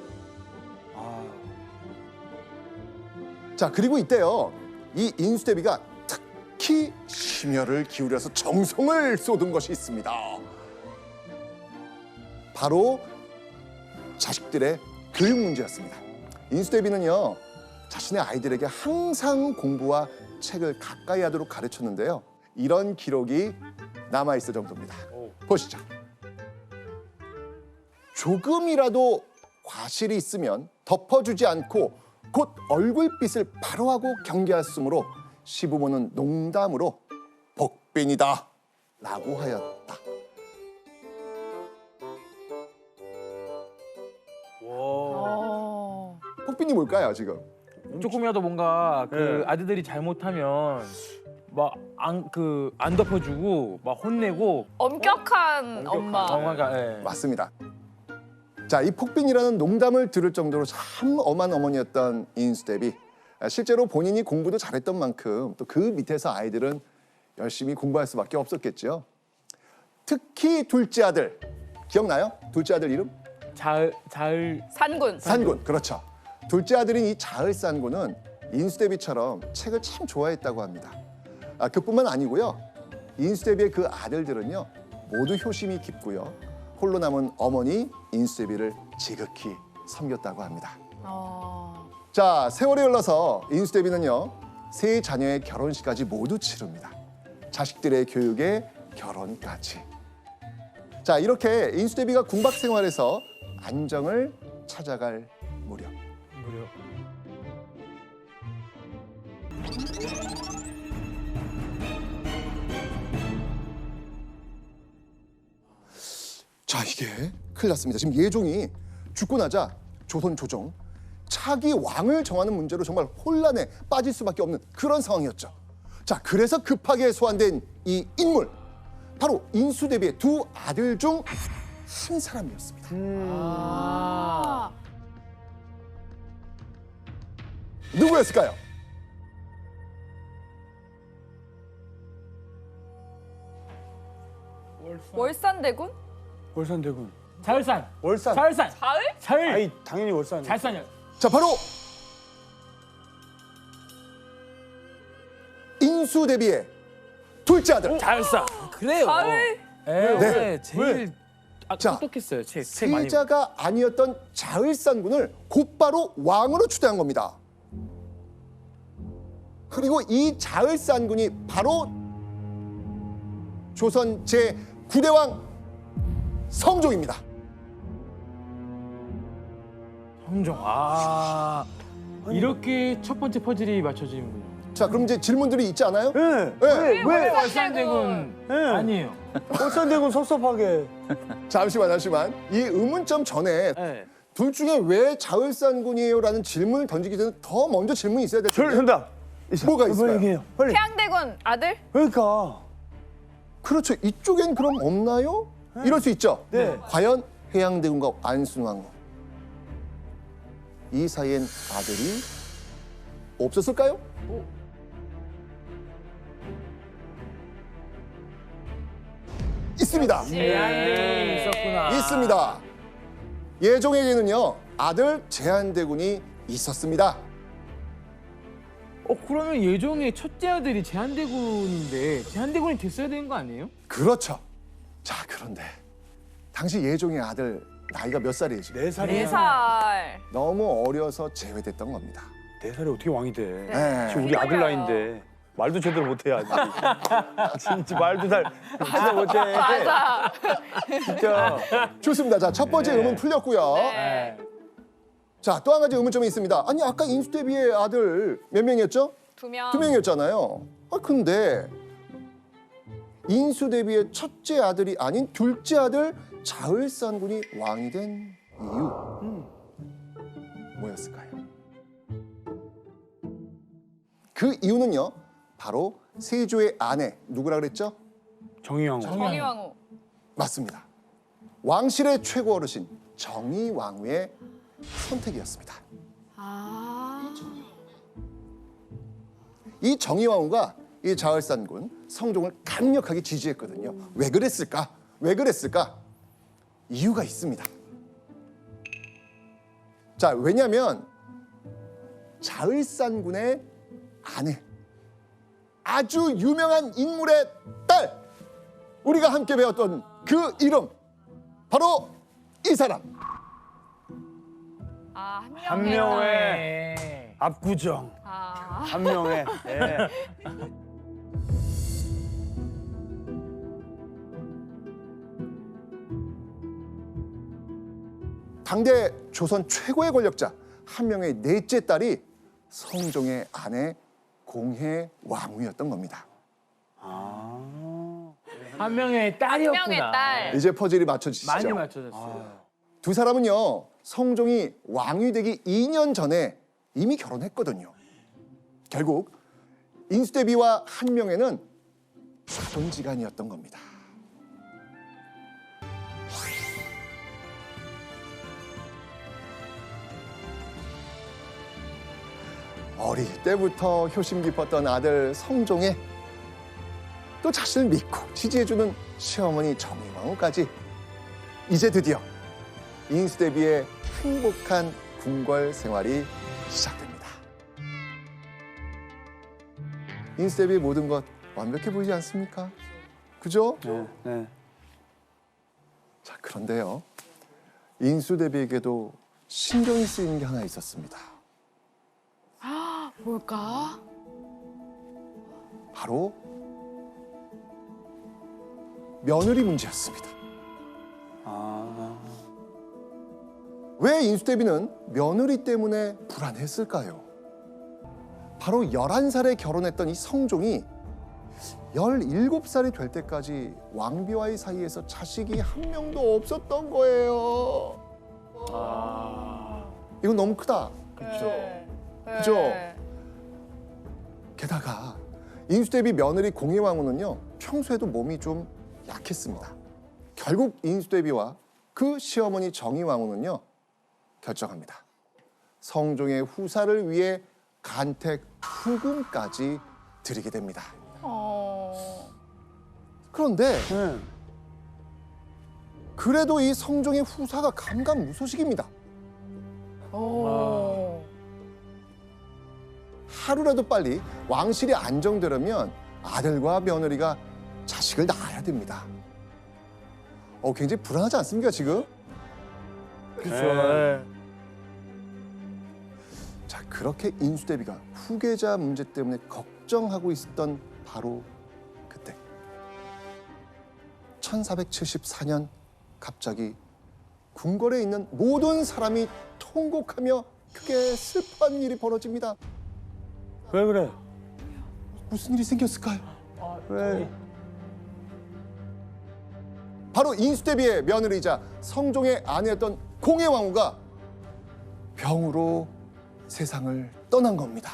자, 그리고 이때요, 이 인수대비가 특히 심혈을 기울여서 정성을 쏟은 것이 있습니다. 바로 자식들의 교육 문제였습니다. 인수대비는요, 자신의 아이들에게 항상 공부와 책을 가까이 하도록 가르쳤는데요. 이런 기록이 남아있을 정도입니다. 보시죠. 조금이라도 과실이 있으면 덮어주지 않고 곧 얼굴빛을 바로 하고 경계하였으므로 시부모는 농담으로 복빈이다 라고 하였다. 복빈이 뭘까요 지금? 조금이라도 뭔가 그 아들들이 잘못하면 막 안 덮어주고 막 혼내고 엄격한 엄마. 엄마가 예. 맞습니다. 자, 이 폭빈이라는 농담을 들을 정도로 참 엄한 어머니였던 인수대비. 실제로 본인이 공부도 잘했던 만큼 또 그 밑에서 아이들은 열심히 공부할 수밖에 없었겠죠. 특히 둘째 아들, 기억나요? 둘째 아들 이름? 자을 산군. 산군, 그렇죠. 둘째 아들인 이 자을산군은 인수대비처럼 책을 참 좋아했다고 합니다. 그뿐만 아니고요. 인수대비의 그 아들들은요, 모두 효심이 깊고요. 홀로 남은 어머니 인수대비를 지극히 섬겼다고 합니다. 자, 세월이 흘러서 인수대비는요, 세 자녀의 결혼식까지 모두 치릅니다. 자식들의 교육에 결혼까지. 자, 이렇게 인수대비가 궁박 생활에서 안정을 찾아갈 무렵. 자, 이게 큰일 났습니다. 지금 예종이 죽고 나자 조선 조정 차기 왕을 정하는 문제로 정말 혼란에 빠질 수밖에 없는 그런 상황이었죠. 자, 그래서 급하게 소환된 이 인물, 바로 인수대비의 두 아들 중 한 사람이었습니다. 누구였을까요? 월산대군? 월산대군. 자을산. 월산. 자을산. 자을? 자을. 아니 당연히 월산. 자을산이요. 자, 바로 인수대비의 둘째 아들. 자을산. 그래요. 자을? 네. 제일 자, 똑똑했어요. 책 많이. 세자가 아니었던 자을산군을 곧바로 왕으로 추대한 겁니다. 그리고 이 자을산군이 바로 조선 제9대 왕 성종입니다. 성종. 이렇게 첫 번째 퍼즐이 맞춰지는군요. 자, 그럼 이제 질문들이 있지 않아요? 네. 네. 왜? 월산대군 아니에요. 월산대군 섭섭하게. 잠시만. 이 의문점 전에 네. 둘 중에 왜 자을산군이에요라는 질문을 던지기 전에 더 먼저 질문이 있어야 될 텐데. 정답. 뭐가 있을까요? 얘기해요. 빨리. 태양대군 아들? 그러니까. 그렇죠. 이쪽엔 그럼 없나요? 이럴 수 있죠. 네. 과연 해양대군과 안순왕후 이 사이엔 아들이 없었을까요? 있습니다. 제한대군이 있었구나. 있습니다. 예종에게는요, 아들 제한대군이 있었습니다. 그러면 예종의 첫째 아들이 제한대군인데 제한대군이 됐어야 되는 거 아니에요? 그렇죠. 자, 그런데 당시 예종의 아들 나이가 몇 살이지? 4살이야. 4살. 너무 어려서 제외됐던 겁니다. 4살에 어떻게 왕이 돼? 네. 지금 우리 아들 나이인데 말도 제대로 못해 아직. 진짜 말도 잘 진짜 못해. 맞아. 진짜. 좋습니다. 자, 첫 번째 의문 풀렸고요. 네. 자, 또 한 가지 의문점이 있습니다. 아니, 아까 인수대비의 아들 몇 명이었죠? 2명. 2명이었잖아요. 근데 인수 대비의 첫째 아들이 아닌 둘째 아들 자을산군이 왕이 된 이유 뭐였을까요? 그 이유는요, 바로 세조의 아내 누구라 그랬죠? 정의왕후. 정의왕후. 맞습니다. 왕실의 최고 어르신 정의왕후의 선택이었습니다. 아. 이 정의왕후가 이 자을산군 성종을 강력하게 지지했거든요. 왜 그랬을까? 왜 그랬을까? 이유가 있습니다. 자, 왜냐하면 자을산군의 아내, 아주 유명한 인물의 딸, 우리가 함께 배웠던 그 이름, 바로 이 사람. 아, 한 명의 압구정. 아. 한 명의. 예. 당대 조선 최고의 권력자 한 명의 넷째 딸이 성종의 아내 공혜왕후였던 겁니다. 아. 한 명의 한 딸이었구나. 명의 딸. 이제 퍼즐이 맞춰지시죠? 많이 맞춰졌어요. 두 사람은요, 성종이 왕이 되기 2년 전에 이미 결혼했거든요. 결국 인수대비와 한명회는 사돈지간이었던 겁니다. 어릴 때부터 효심 깊었던 아들 성종에 또 자신을 믿고 지지해주는 시어머니 정의왕후까지 이제 드디어 인수대비의 행복한 궁궐 생활이 시작됩니다. 인수대비의 모든 것 완벽해 보이지 않습니까? 그죠? 네. 네. 자, 그런데요, 인수대비에게도 신경이 쓰이는 게 하나 있었습니다. 뭘까? 바로 며느리 문제였습니다. 아. 왜 인수대비는 며느리 때문에 불안했을까요? 바로 11살에 결혼했던 이 성종이 17살이 될 때까지 왕비와의 사이에서 자식이 한 명도 없었던 거예요. 이건 너무 크다. 그렇죠. 그죠? 게다가 인수대비 며느리 공혜왕후는요, 평소에도 몸이 좀 약했습니다. 결국 인수대비와 그 시어머니 정의왕후는요, 결정합니다. 성종의 후사를 위해 간택 후금까지 드리게 됩니다. 그런데 네. 그래도 이 성종의 후사가 감감무소식입니다. 오. 하루라도 빨리 왕실이 안정되려면 아들과 며느리가 자식을 낳아야 됩니다. 굉장히 불안하지 않습니까, 지금? 그렇죠. 자, 그렇게 인수대비가 후계자 문제 때문에 걱정하고 있었던 바로 그때 1474년 갑자기 궁궐에 있는 모든 사람이 통곡하며 크게 슬퍼하는 일이 벌어집니다. 왜 그래? 무슨 일이 생겼을까요? 왜? 바로 인수대비의 며느리이자 성종의 아내였던 공혜왕후가 병으로 세상을 떠난 겁니다.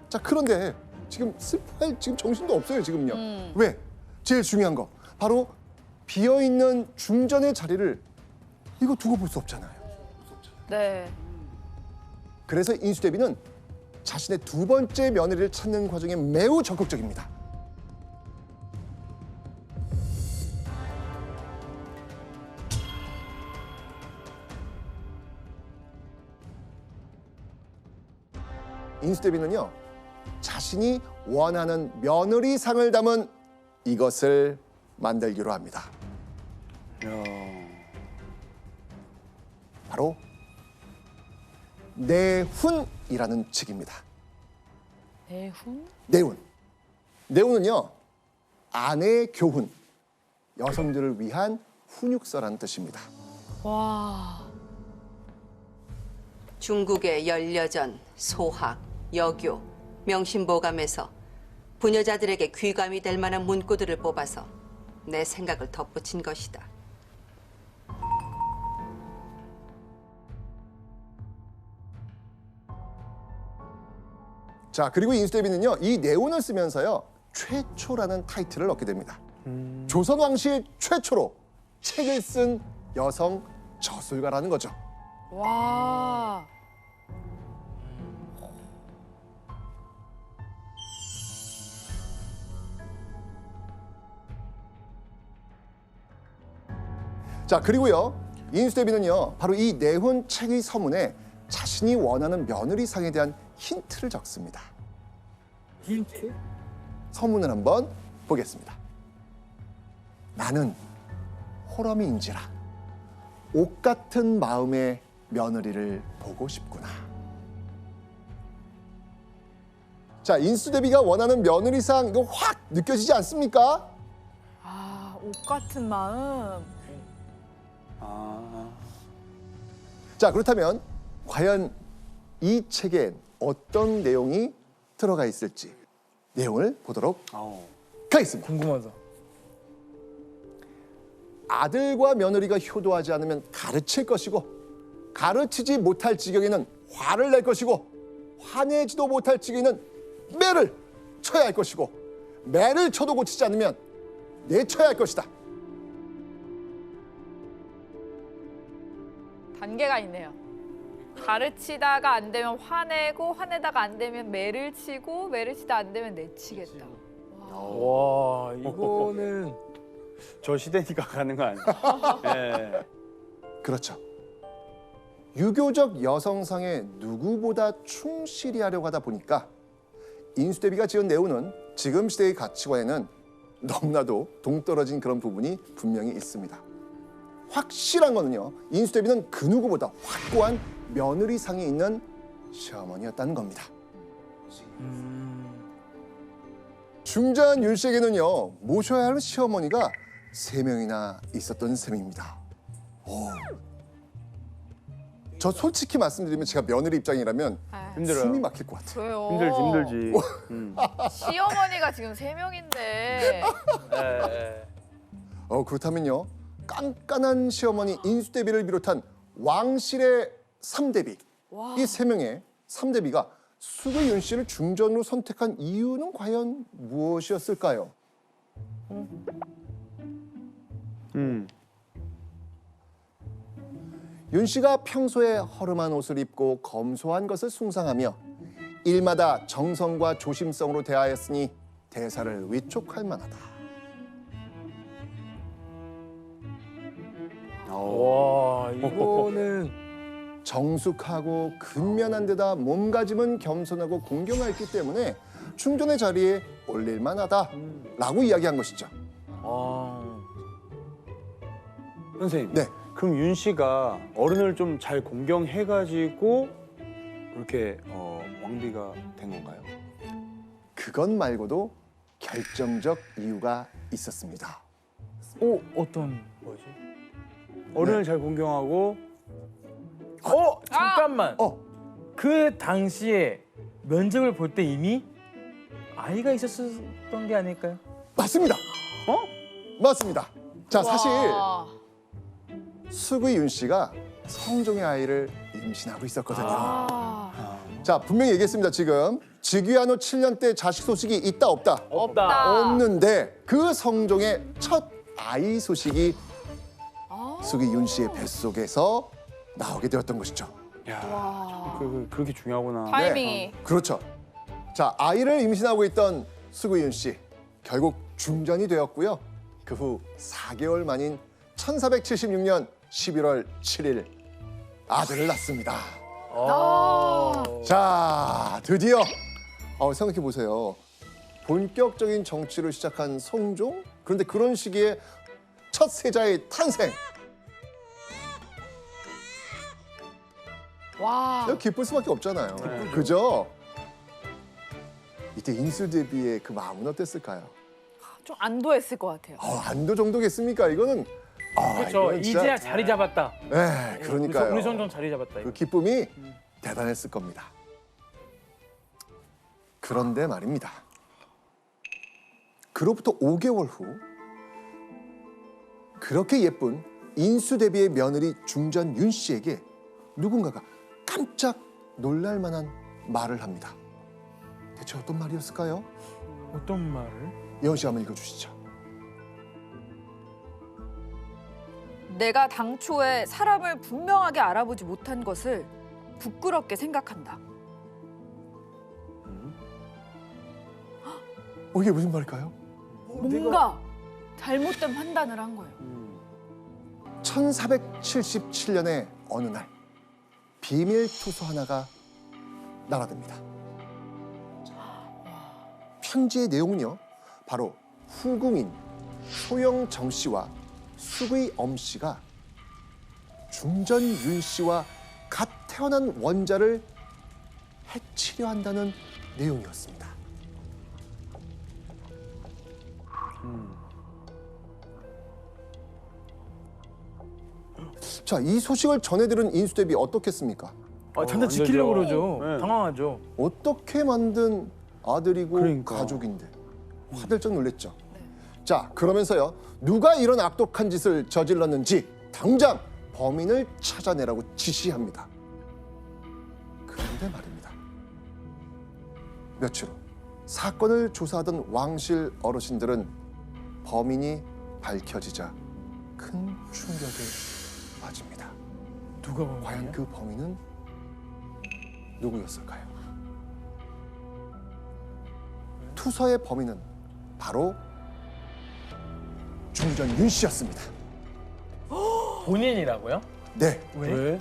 자, 그런데 지금 슬퍼할 지금 정신도 없어요, 지금요. 왜? 제일 중요한 거 바로 비어 있는 중전의 자리를 이거 두고 볼 수 없잖아요. 네. 그래서 인수대비는 자신의 두 번째 며느리를 찾는 과정에 매우 적극적입니다. 인수대비는요, 자신이 원하는 며느리상을 담은 이것을 만들기로 합니다. 야. 바로 내훈이라는 책입니다. 내훈? 내훈. 내훈은요, 아내의 교훈, 여성들을 위한 훈육서라는 뜻입니다. 와. 중국의 연려전, 소학, 여교, 명심보감에서 부녀자들에게 귀감이 될 만한 문구들을 뽑아서 내 생각을 덧붙인 것이다. 자, 그리고 인수대비는요, 이 내혼을 쓰면서요, 최초라는 타이틀을 얻게 됩니다. 조선 왕실 최초로 책을 쓴 여성 저술가라는 거죠. 와. 자, 그리고요, 인수대비는요, 바로 이 내혼 책의 서문에 자신이 원하는 며느리상에 대한 힌트를 적습니다. 힌트? 서문을 한번 보겠습니다. 나는 호러미인지라 옷 같은 마음의 며느리를 보고 싶구나. 자, 인수대비가 원하는 며느리상 이거 확 느껴지지 않습니까? 아, 옷 같은 마음. 아, 자, 그렇다면 과연 이 책엔 어떤 내용이 들어가 있을지 내용을 보도록 아우. 하겠습니다. 궁금하다. 아들과 며느리가 효도하지 않으면 가르칠 것이고 가르치지 못할 지경에는 화를 낼 것이고 화내지도 못할 지경에는 매를 쳐야 할 것이고 매를 쳐도 고치지 않으면 내쳐야 할 것이다. 단계가 있네요. 가르치다가 안 되면 화내고 화내다가 안 되면 매를 치고 매를 치다 안 되면 내치겠다. 와, 이거는 저 시대니까 가는 거 아니에요? 네. 그렇죠. 유교적 여성상에 누구보다 충실히 하려고 하다 보니까 인수대비가 지은 내용은 지금 시대의 가치관에는 너무나도 동떨어진 그런 부분이 분명히 있습니다. 확실한 거는요, 인수대비는 그 누구보다 확고한 며느리상이 있는 시어머니였다는 겁니다. 중자한 윤 씨에게는요, 모셔야 하는 시어머니가 3명이나 있었던 셈입니다. 저 솔직히 말씀드리면 제가 며느리 입장이라면 아, 힘들어요. 숨이 막힐 것 같아요. 저요. 힘들지. 시어머니가 지금 3명인데. 네. 그렇다면요, 깐깐한 시어머니 인수대비를 비롯한 왕실의 3대비, 이 3명의 3대비가 수구윤 씨를 중전으로 선택한 이유는 과연 무엇이었을까요? 윤 씨가 평소에 허름한 옷을 입고 검소한 것을 숭상하며 일마다 정성과 조심성으로 대하였으니 대사를 위촉할 만하다. 와, 이거는 정숙하고 근면한 데다 몸가짐은 겸손하고 공경하였기 때문에 충전의 자리에 올릴 만하다라고 이야기한 것이죠. 아, 선생님. 네. 그럼 윤 씨가 어른을 좀 잘 공경해가지고 그렇게 왕비가 된 건가요? 그것 말고도 결정적 이유가 있었습니다. 어떤 거지? 어른을 잘 공경하고 잠깐만. 어. 그 당시에 면접을 볼 때 이미 아이가 있었던 게 아닐까요? 맞습니다. 맞습니다. 자, 사실 와. 수구이 윤 씨가 성종의 아이를 임신하고 있었거든요. 아, 자, 분명히 얘기했습니다. 지금 즉위한 후 7년 때 자식 소식이 있다 없다? 없다. 없는데 그 성종의 첫 아이 소식이 아. 수구이 윤 씨의 뱃속에서 나오게 되었던 것이죠. 야, 와. 그렇게 중요하구나. 타이밍이. 그렇죠. 자, 아이를 임신하고 있던 수구윤 씨 결국 중전이 되었고요. 그 후 4개월 만인 1476년 11월 7일 아들을 낳습니다. 아. 자, 드디어 생각해 보세요. 본격적인 정치를 시작한 성종? 그런데 그런 시기에 첫 세자의 탄생. 와. 이거 기쁠 수밖에 없잖아요. 그죠? 이때 인수대비의 그 마음은 어땠을까요? 좀 안도했을 것 같아요. 안도 정도겠습니까? 이거는 그렇죠. 이거는 진짜- 이제야 자리 잡았다. 네, 그러니까요. 우리 성종 자리 잡았다. 그 이거. 기쁨이 대단했을 겁니다. 그런데 말입니다. 그로부터 5개월 후 그렇게 예쁜 인수대비의 며느리 중전 윤 씨에게 누군가가 깜짝 놀랄 만한 말을 합니다. 대체 어떤 말이었을까요? 어떤 말을? 예원 씨 한번 읽어주시죠. 내가 당초에 사람을 분명하게 알아보지 못한 것을 부끄럽게 생각한다. 이게 무슨 말일까요? 뭔가 잘못된 판단을 한 거예요. 1477년의 어느 날 비밀 투서 하나가 날아듭니다. 편지의 내용은요, 바로 후궁인 소영정 씨와 수의 엄 씨가 중전 윤 씨와 갓 태어난 원자를 해치려 한다는 내용이었습니다. 자, 이 소식을 전해들은 인수대비 어떻겠습니까? 단단 지키려고 그러죠. 네. 당황하죠. 어떻게 만든 아들이고 그러니까. 가족인데 화들짝 놀랬죠. 자, 그러면서요, 누가 이런 악독한 짓을 저질렀는지 당장 범인을 찾아내라고 지시합니다. 그런데 말입니다. 며칠 후 사건을 조사하던 왕실 어르신들은 범인이 밝혀지자 큰 충격에 빠집니다. 누가 과연 그 범인은 누구였을까요? 투서의 범인은 바로 중전 윤 씨였습니다. 본인이라고요? 네, 왜?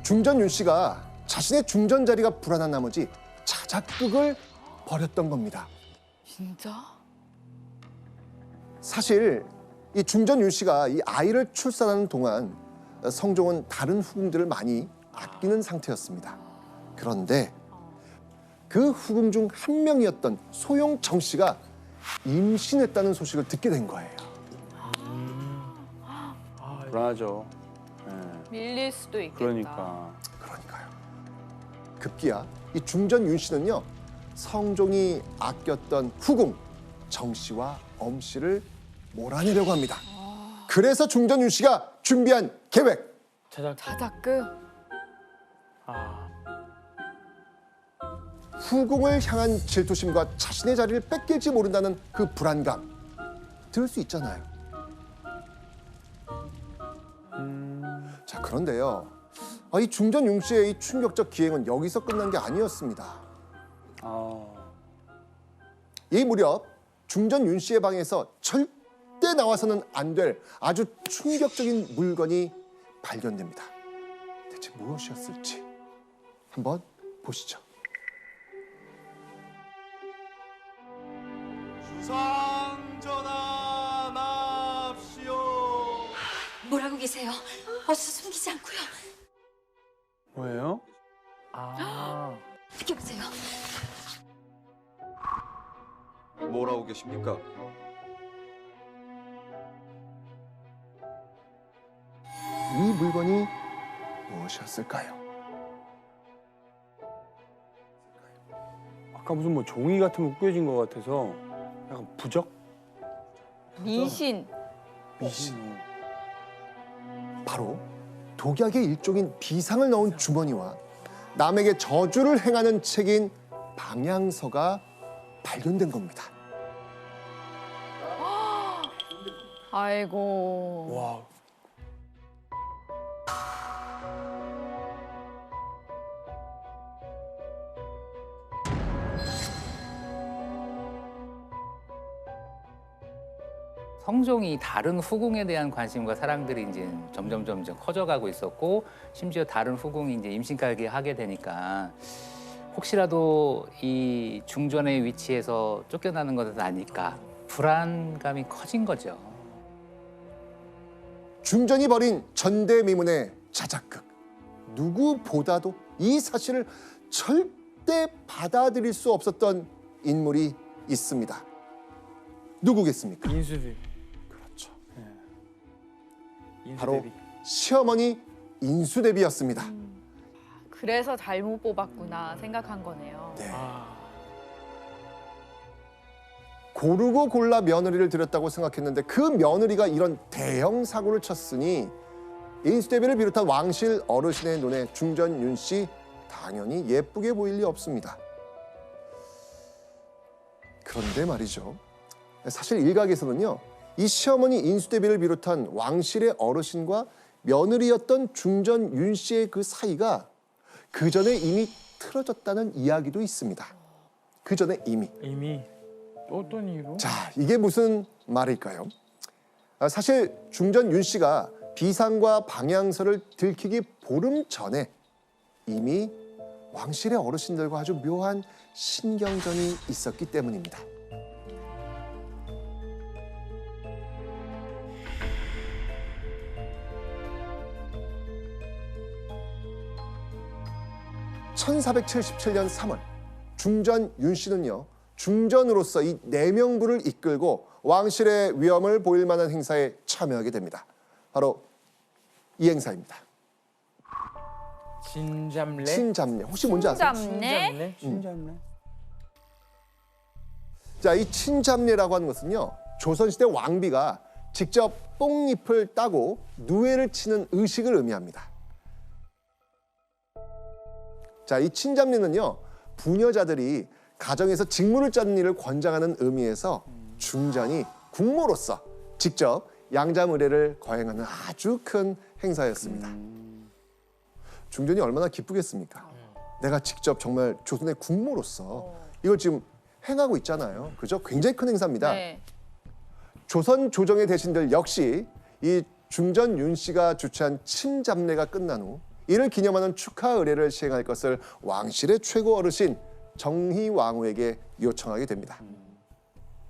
중전 윤 씨가 자신의 중전 자리가 불안한 나머지 자작극을 벌였던 겁니다. 진짜? 사실 이 중전 윤 씨가 이 아이를 출산하는 동안 성종은 다른 후궁들을 많이 아끼는 상태였습니다. 그런데 그 후궁 중 한 명이었던 소영정 씨가 임신했다는 소식을 듣게 된 거예요. 불안하죠. 네. 밀릴 수도 있겠다. 그러니까요. 급기야 이 중전 윤 씨는요, 성종이 아꼈던 후궁 정 씨와 엄 씨를 몰아내려고 합니다. 그래서 중전 윤 씨가 준비한 계획, 자작극? 후궁을 향한 질투심과 자신의 자리를 뺏길지 모른다는 그 불안감, 들을 수 있잖아요. 자, 그런데요, 이 중전 윤 씨의 이 충격적 기행은 여기서 끝난 게 아니었습니다. 이 무렵 중전 윤 씨의 방에서 절대 나와서는 안 될 아주 충격적인 물건이 발견됩니다. 대체 무엇이었을지 한번 보시죠. 뭐라고 계세요? 어서 숨기지 않고요. 뭐예요? 비켜보세요. 뭐라고 계십니까? 이 물건이 무엇이었을까요? 아까 무슨 뭐 종이 같은 거 꾸겨진 것 같아서 약간 부적? 미신. 바로 독약의 일종인 비상을 넣은 주머니와 남에게 저주를 행하는 책인 방향서가 발견된 겁니다. 아이고. 와. 성종이 다른 후궁에 대한 관심과 사랑들이 이제 점점 커져가고 있었고, 심지어 다른 후궁이 이제 임신까지 하게 되니까 혹시라도 이 중전의 위치에서 쫓겨나는 것은 아닐까 불안감이 커진 거죠. 중전이 벌인 전대미문의 자작극, 누구보다도 이 사실을 절대 받아들일 수 없었던 인물이 있습니다. 누구겠습니까? 인수비. 그렇죠. 인수대비. 바로 시어머니 인수대비였습니다. 그래서 잘못 뽑았구나 생각한 거네요. 네. 아, 고르고 골라 며느리를 들였다고 생각했는데 그 며느리가 이런 대형 사고를 쳤으니 인수대비를 비롯한 왕실 어르신의 눈에 중전 윤 씨 당연히 예쁘게 보일 리 없습니다. 그런데 말이죠. 사실 일각에서는요. 이 시어머니 인수대비를 비롯한 왕실의 어르신과 며느리였던 중전 윤 씨의 그 사이가 그 전에 이미 틀어졌다는 이야기도 있습니다. 그 전에 이미. 어떤 이유로? 자, 이게 무슨 말일까요? 사실 중전 윤 씨가 비상과 방향서를 들키기 보름 전에 이미 왕실의 어르신들과 아주 묘한 신경전이 있었기 때문입니다. (1477년 3월) 중전 윤 씨는요 중전으로서 이 내명부를 이끌고 왕실의 위엄을 보일 만한 행사에 참여하게 됩니다. 바로 이 행사입니다. 진잡래? 친잡례. 혹시 뭔지 아세요? 잡네. 신기하네. 자, 이 친잡례라고 하는 것은요. 조선시대 왕비가 직접 뽕잎을 따고 누에를 치는 의식을 의미합니다. 자, 이 친잡례는요. 부녀자들이 가정에서 직무를 짜는 일을 권장하는 의미에서 중전이 국모로서 직접 양자 의례를 거행하는 아주 큰 행사였습니다. 중전이 얼마나 기쁘겠습니까? 내가 직접 정말 조선의 국모로서 이걸 지금 행하고 있잖아요. 그죠? 굉장히 큰 행사입니다. 네. 조선 조정의 대신들 역시 이 중전 윤 씨가 주최한 친잡례가 끝난 후 이를 기념하는 축하 의례를 시행할 것을 왕실의 최고 어르신 정희 왕후에게 요청하게 됩니다.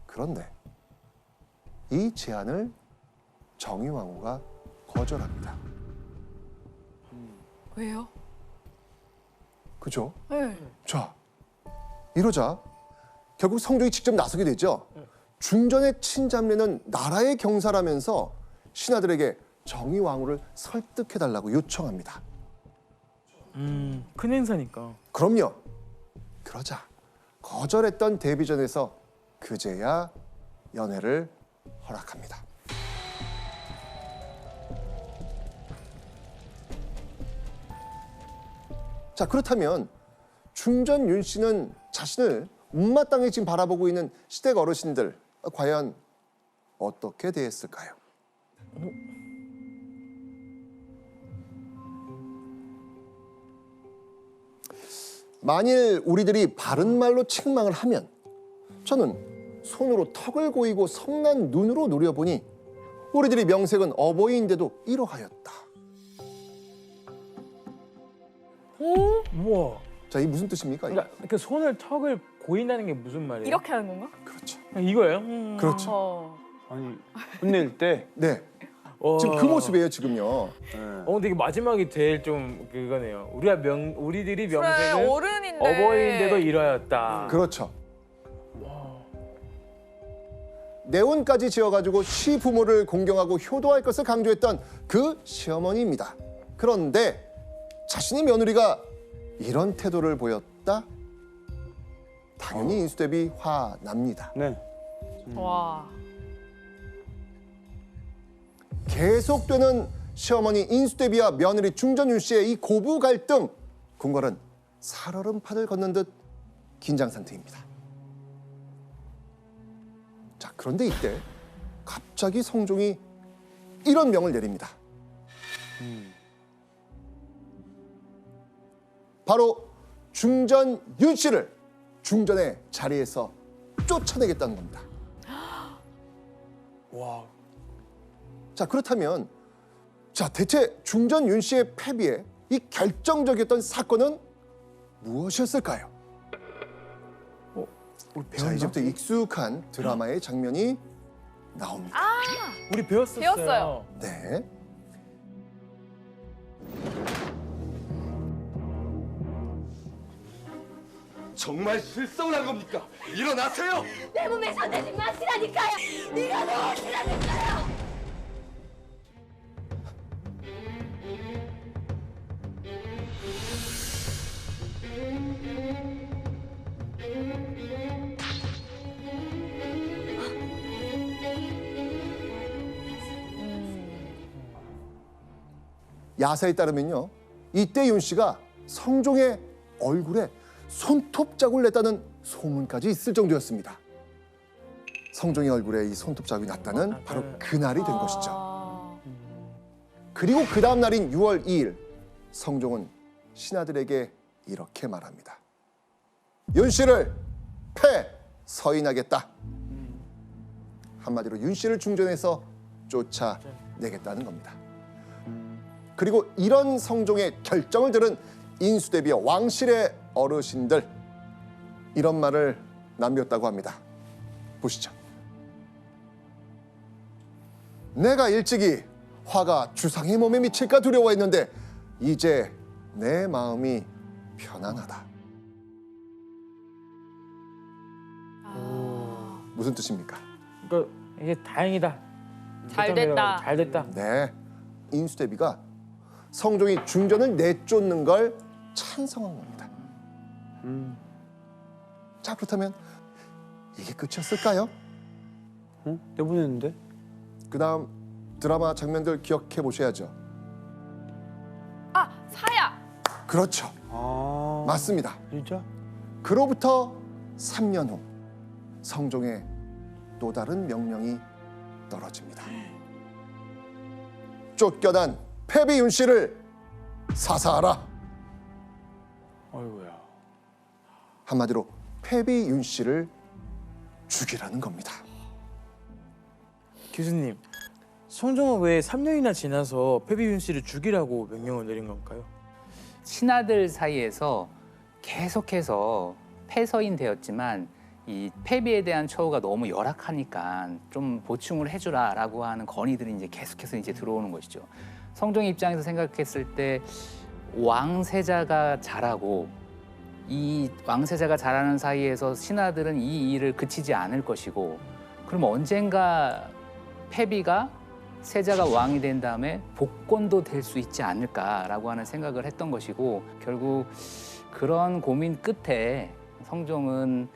그런데 이 제안을 정희 왕후가 거절합니다. 왜요? 그죠? 네. 자, 이러자 결국 성종이 직접 나서게 되죠. 중전의 친잡례는 나라의 경사라면서 신하들에게 정희 왕후를 설득해달라고 요청합니다. 큰 행사니까. 그럼요. 그러자 거절했던 대비전에서 그제야 연애를 허락합니다. 자, 그렇다면 중전 윤 씨는 자신을 운마땅히 지금 바라보고 있는 시댁 어르신들 과연 어떻게 대했을까요? 만일 우리들이 바른 말로 책망을 하면 저는 손으로 턱을 고이고 성난 눈으로 노려보니 우리들이 명색은 어버이인데도 이러하였다. 우와. 자, 이 무슨 뜻입니까? 그러니까 그 손을 턱을 고인다는 게 무슨 말이에요? 이렇게 하는 건가? 그렇죠. 이거예요? 그렇죠. 아니 혼낼 때. 네. 지금 그 모습이에요, 지금요. 근데 이게 마지막이 제일 좀 그거네요. 우리들이 그래, 명색은 어른인데. 어버이인데도 이러였다. 그렇죠. 내혼까지 지어가지고 시부모를 공경하고 효도할 것을 강조했던 그 시어머니입니다. 그런데 자신의 며느리가 이런 태도를 보였다? 당연히 인수대비 화납니다. 네. 와. 계속되는 시어머니 인수대비와 며느리 중전윤 씨의 이 고부 갈등, 궁궐은 살얼음판을 걷는 듯 긴장 상태입니다. 자, 그런데 이때 갑자기 성종이 이런 명을 내립니다. 바로 중전윤 씨를 중전의 자리에서 쫓아내겠다는 겁니다. 와. 자, 그렇다면 자, 대체 중전윤 씨의 패배에 이 결정적이었던 사건은 무엇이었을까요? 우리 자, 이제부터 익숙한 드라마의 장면이 나옵니다. 우리 배웠었어요. 배웠어요. 네. 정말 실성을 한 겁니까? 일어나세요! 내 몸에 손대지 마시라니까요. 네가 놓으시라니까요. 야사에 따르면요, 이때 윤 씨가 성종의 얼굴에 손톱 자국을 냈다는 소문까지 있을 정도였습니다. 성종의 얼굴에 이 손톱 자국이 났다는 바로 그날이 된 것이죠. 그리고 그 다음 날인 6월 2일 성종은 신하들에게 이렇게 말합니다. 윤 씨를 서인하겠다. 한마디로 윤 씨를 중전에서 쫓아내겠다는 겁니다. 그리고 이런 성종의 결정을 들은 인수대비와 왕실의 어르신들, 이런 말을 남겼다고 합니다. 보시죠. 내가 일찍이 화가 주상의 몸에 미칠까 두려워했는데 이제 내 마음이 편안하다. 무슨 뜻입니까? 그러니까 이게 다행이다. 잘 됐다. 잘 됐다. 네, 인수대비가 성종이 중전을 내쫓는 걸 찬성한 겁니다. 자, 그렇다면 이게 끝이었을까요? 내보냈는데? 그 다음 드라마 장면들 기억해 보셔야죠. 아, 사야. 그렇죠. 아, 맞습니다. 진짜? 그로부터 3년 후 성종의 또 다른 명령이 떨어집니다. 쫓겨난 패비 윤 씨를 사사하라. 아이고야. 한마디로 패비 윤 씨를 죽이라는 겁니다. 교수님, 성종은 왜 3년이나 지나서 패비윤 씨를 죽이라고 명령을 내린 걸까요? 신하들 사이에서 계속해서 패서인 되었지만 이 패비에 대한 처우가 너무 열악하니까 좀 보충을 해주라라고 하는 건의들이 이제 계속해서 이제 들어오는 것이죠. 성종 입장에서 생각했을 때 왕세자가 잘하고 이 왕세자가 잘하는 사이에서 신하들은 이 일을 그치지 않을 것이고, 그럼 언젠가 패비가 세자가 왕이 된 다음에 복권도 될 수 있지 않을까라고 하는 생각을 했던 것이고, 결국 그런 고민 끝에 성종은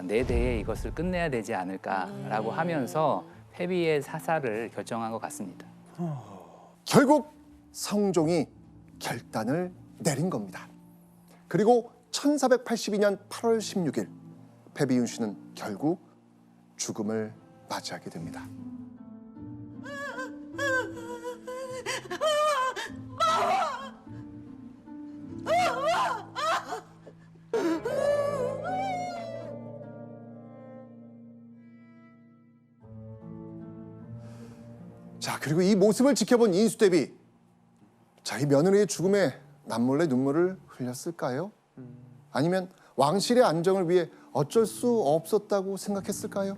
내 대에 이것을 끝내야 되지 않을까라고 하면서 패비의 사사를 결정한 것 같습니다. 결국 성종이 결단을 내린 겁니다. 그리고 1482년 8월 16일 패비윤 씨는 결국 죽음을 맞이하게 됩니다. 자, 그리고 이 모습을 지켜본 인수대비, 자기 며느리의 죽음에 남몰래 눈물을 흘렸을까요? 아니면 왕실의 안정을 위해 어쩔 수 없었다고 생각했을까요?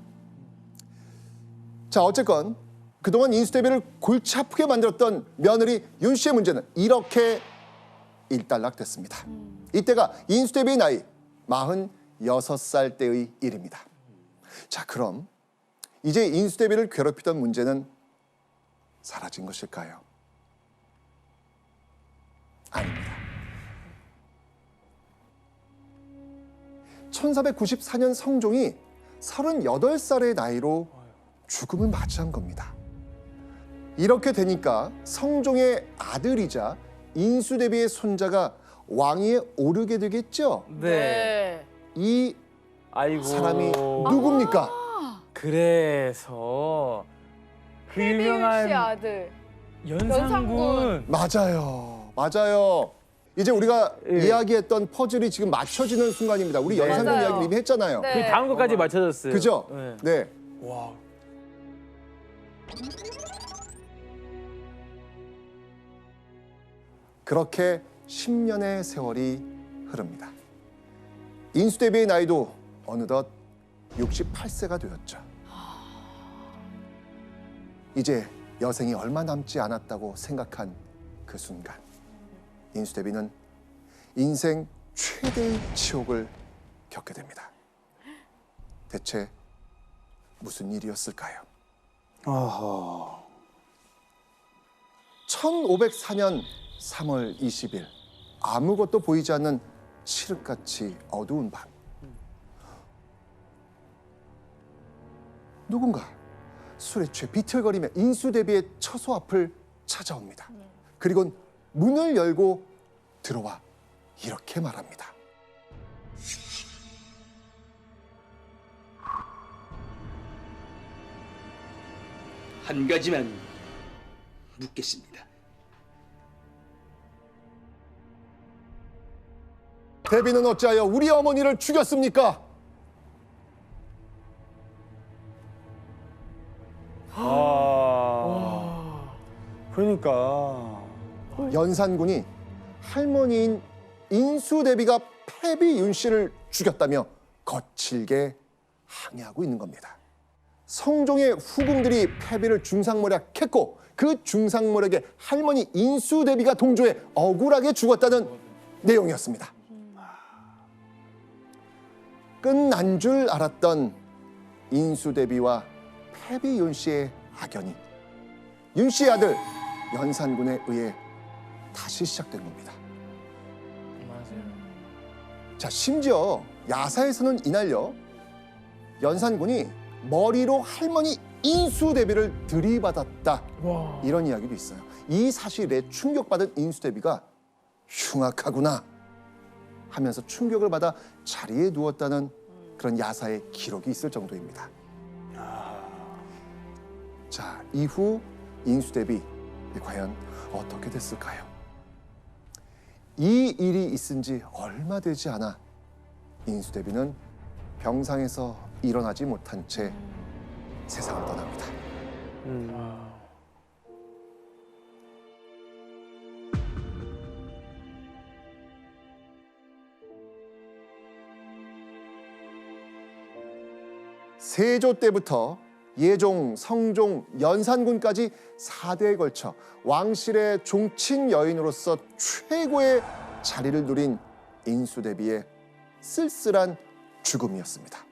자, 어쨌건 그동안 인수대비를 골치 아프게 만들었던 며느리 윤 씨의 문제는 이렇게 일단락됐습니다. 이때가 인수대비의 나이 46살 때의 일입니다. 자, 그럼 이제 인수대비를 괴롭히던 문제는 사라진 것일까요? 아닙니다. 1494년 성종이 38살의 나이로 죽음을 맞이한 겁니다. 이렇게 되니까 성종의 아들이자 인수대비의 손자가 왕위에 오르게 되겠죠? 네. 이 아이고. 사람이 누굽니까? 그래서 그 패비윤 씨 유명한 아들. 연산군. 맞아요. 이제 우리가 이야기했던 퍼즐이 지금 맞춰지는 순간입니다. 우리 연산군 맞아요. 이야기를 이미 했잖아요. 네. 그 다음 것까지 맞춰졌어요. 그죠? 네. 네. 와. 그렇게 10년의 세월이 흐릅니다. 인수대비의 나이도 어느덧 68세가 되었죠. 이제 여생이 얼마 남지 않았다고 생각한 그 순간, 인수대비는 인생 최대의 치욕을 겪게 됩니다. 대체 무슨 일이었을까요? 1504년 3월 20일, 아무것도 보이지 않는 칠흑같이 어두운 밤, 누군가 술에 취해 비틀거리며 인수대비의 처소 앞을 찾아옵니다. 그리고 문을 열고 들어와 이렇게 말합니다. 한 가지만 묻겠습니다. 대비는 어찌하여 우리 어머니를 죽였습니까? 그러니까 연산군이 할머니인 인수대비가 패비 윤 씨를 죽였다며 거칠게 항의하고 있는 겁니다. 성종의 후궁들이 패비를 중상모략했고 그 중상모략에 할머니 인수대비가 동조해 억울하게 죽었다는 내용이었습니다. 끝난 줄 알았던 인수대비와 패비 윤 씨의 악연이 윤 씨의 아들 연산군에 의해 다시 시작된 겁니다. 맞아요. 자, 심지어 야사에서는 이날요 연산군이 머리로 할머니 인수대비를 들이받았다 와. 이런 이야기도 있어요. 이 사실에 충격받은 인수대비가 흉악하구나 하면서 충격을 받아 자리에 누웠다는 그런 야사의 기록이 있을 정도입니다. 자, 이후 인수대비 과연 어떻게 됐을까요? 이 일이 있은 지 얼마 되지 않아 인수대비는 병상에서 일어나지 못한 채 세상을 떠납니다. 세조 때부터 예종, 성종, 연산군까지 4대에 걸쳐 왕실의 종친 여인으로서 최고의 자리를 누린 인수대비의 쓸쓸한 죽음이었습니다.